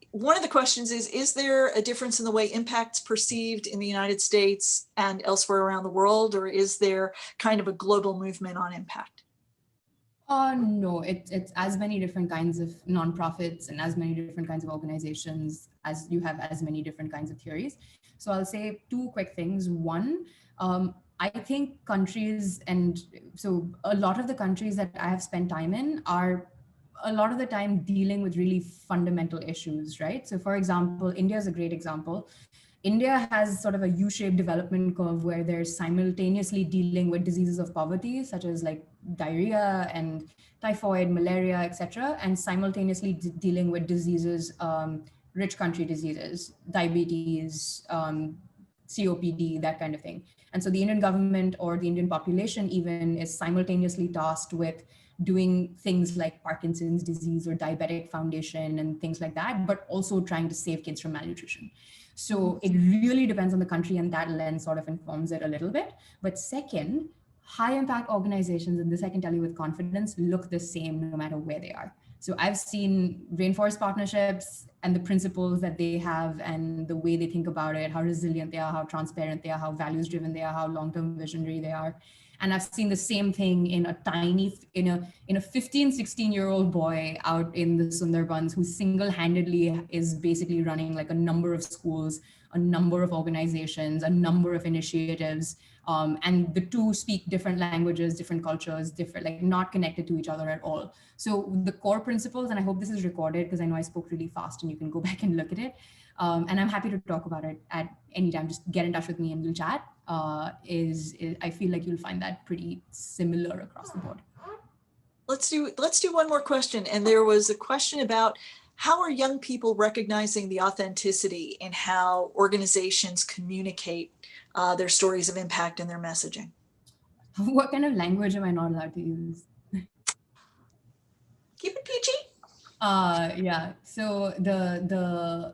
one of the questions is there a difference in the way impact's perceived in the United States and elsewhere around the world, or is there kind of a global movement on impact? No, it's as many different kinds of nonprofits and as many different kinds of organizations as you have as many different kinds of theories. So I'll say 2 quick things. One, I think countries, and so a lot of the countries that I have spent time in are a lot of the time dealing with really fundamental issues, right? So for example, India is a great example. India has sort of a U-shaped development curve where they're simultaneously dealing with diseases of poverty, such as like diarrhea and typhoid, malaria, etc., and simultaneously dealing with diseases, rich country diseases, diabetes, COPD, that kind of thing. And so the Indian government or the Indian population even is simultaneously tasked with doing things like Parkinson's disease or diabetic foundation and things like that, but also trying to save kids from malnutrition. So it really depends on the country, and that lens sort of informs it a little bit. But second, high impact organizations, and this I can tell you with confidence, look the same no matter where they are. So I've seen Rainforest partnerships and the principles that they have and the way they think about it, how resilient they are, how transparent they are, how values driven they are, how long-term visionary they are. And I've seen the same thing in a 15, 16-year-old boy out in the Sundarbans who single-handedly is basically running like a number of schools, a number of organizations, a number of initiatives. And the 2 speak different languages, different cultures, different, like not connected to each other at all. So the core principles, and I hope this is recorded because I know I spoke really fast and you can go back and look at it. And I'm happy to talk about it at any time. Just get in touch with me and we'll chat. I feel like you'll find that pretty similar across the board. Let's do one more question. And there was a question about how are young people recognizing the authenticity in how organizations communicate their stories of impact and their messaging? What kind of language am I not allowed to use? Keep it PG. Yeah. So the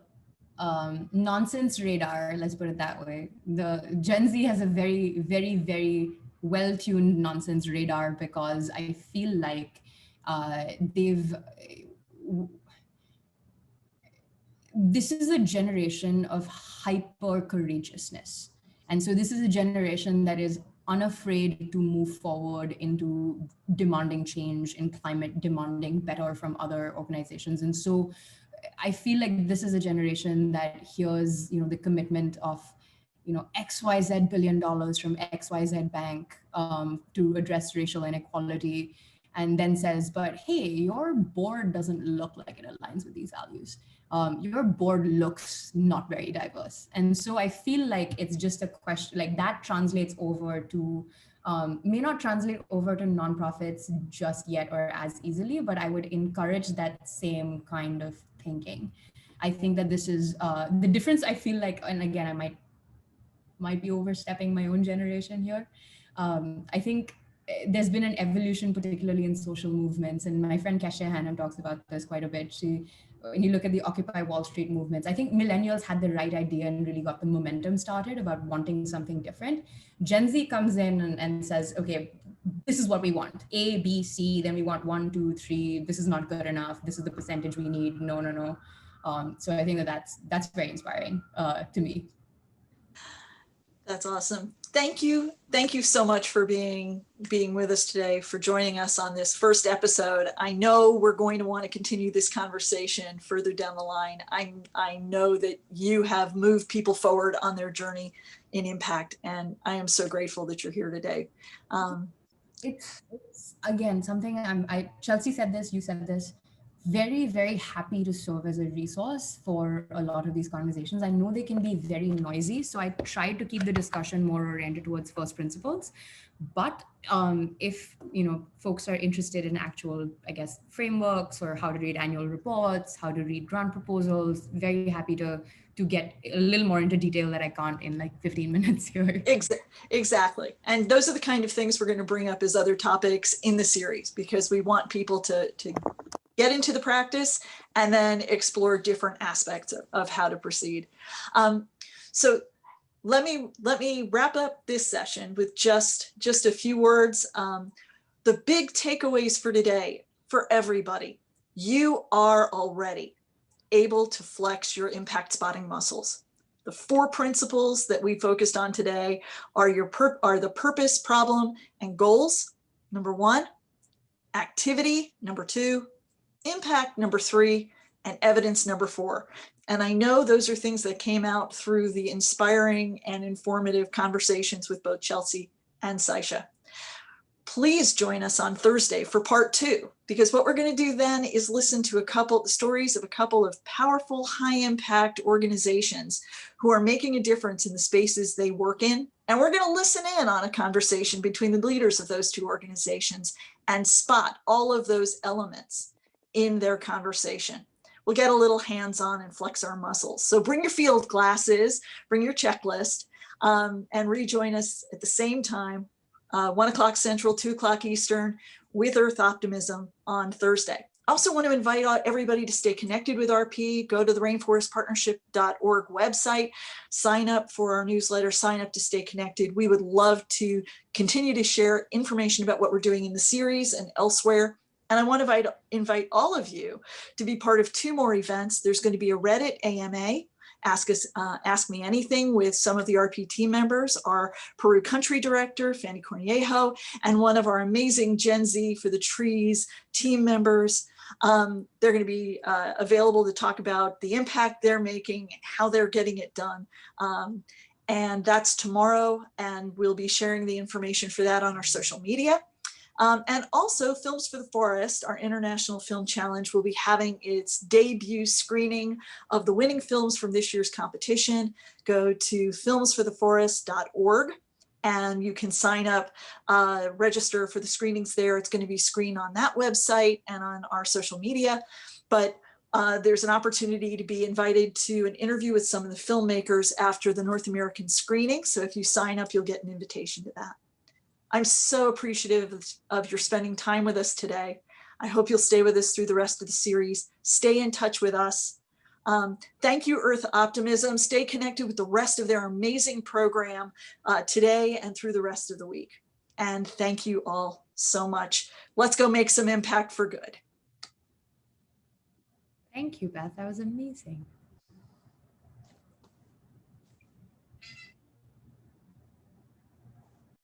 nonsense radar, let's put it that way. The Gen Z has a very, very, very well-tuned nonsense radar because I feel like this is a generation of hyper courageousness. And so this is a generation that is unafraid to move forward into demanding change in climate, demanding better from other organizations. And so I feel like this is a generation that hears, the commitment of, XYZ $1 billion from XYZ bank to address racial inequality, and then says, but hey, your board doesn't look like it aligns with these values. Your board looks not very diverse. And so I feel like it's just a question, like that translates over to, may not translate over to nonprofits just yet or as easily, but I would encourage that same kind of thinking. I think that this is the difference I feel like, and again, I might might be overstepping my own generation here. I think there's been an evolution, particularly in social movements. And my friend Kesha Hanna talks about this quite a bit. When you look at the Occupy Wall Street movements, I think millennials had the right idea and really got the momentum started about wanting something different. Gen Z comes in and says, okay, this is what we want, A, B, C, then we want 1, 2, 3, this is not good enough, this is the percentage we need, no, no, no. So I think that's very inspiring to me. That's awesome. Thank you. Thank you so much for being with us today, for joining us on this first episode. I know we're going to want to continue this conversation further down the line. I know that you have moved people forward on their journey in impact, and I am so grateful that you're here today. It's again, something Chelsea said this, you said this, very, very happy to serve as a resource for a lot of these conversations. I know they can be very noisy, so I try to keep the discussion more oriented towards first principles. But if folks are interested in actual, I guess, frameworks or how to read annual reports, how to read grant proposals, very happy to get a little more into detail that I can't in like 15 minutes here. Exactly. And those are the kind of things we're going to bring up as other topics in the series, because we want people to get into the practice and then explore different aspects of how to proceed. So let me wrap up this session with just a few words. The big takeaways for today, for everybody: you are already able to flex your impact spotting muscles. The 4 principles that we focused on today are the purpose, problem, and goals, number 1, activity, number 2, impact, number 3, and evidence, number 4. And I know those are things that came out through the inspiring and informative conversations with both Chelsea and Saisha. Please join us on Thursday for part 2, because what we're going to do then is listen to the stories of a couple of powerful, high impact organizations who are making a difference in the spaces they work in. And we're going to listen in on a conversation between the leaders of those 2 organizations and spot all of those elements in their conversation. We'll get a little hands-on and flex our muscles. So bring your field glasses, bring your checklist, and rejoin us at the same time, 1 o'clock Central, 2 o'clock Eastern, with Earth Optimism on Thursday. I also want to invite everybody to stay connected with RP. Go to the rainforestpartnership.org website, sign up for our newsletter, sign up to stay connected. We would love to continue to share information about what we're doing in the series and elsewhere. And I want to invite all of you to be part of 2 more events. There's going to be a Reddit AMA, Ask Me Anything, with some of the RP team members, our Peru country director, Fanny Cornejo, and one of our amazing Gen Z for the Trees team members. They're going to be available to talk about the impact they're making and how they're getting it done. And that's tomorrow, and we'll be sharing the information for that on our social media. And also Films for the Forest, our International Film Challenge, will be having its debut screening of the winning films from this year's competition. Go to filmsfortheforest.org and you can sign up, register for the screenings there. It's going to be screened on that website and on our social media. But there's an opportunity to be invited to an interview with some of the filmmakers after the North American screening. So if you sign up, you'll get an invitation to that. I'm so appreciative of your spending time with us today. I hope you'll stay with us through the rest of the series. Stay in touch with us. Thank you, Earth Optimism. Stay connected with the rest of their amazing program today and through the rest of the week. And thank you all so much. Let's go make some impact for good. Thank you, Beth. That was amazing.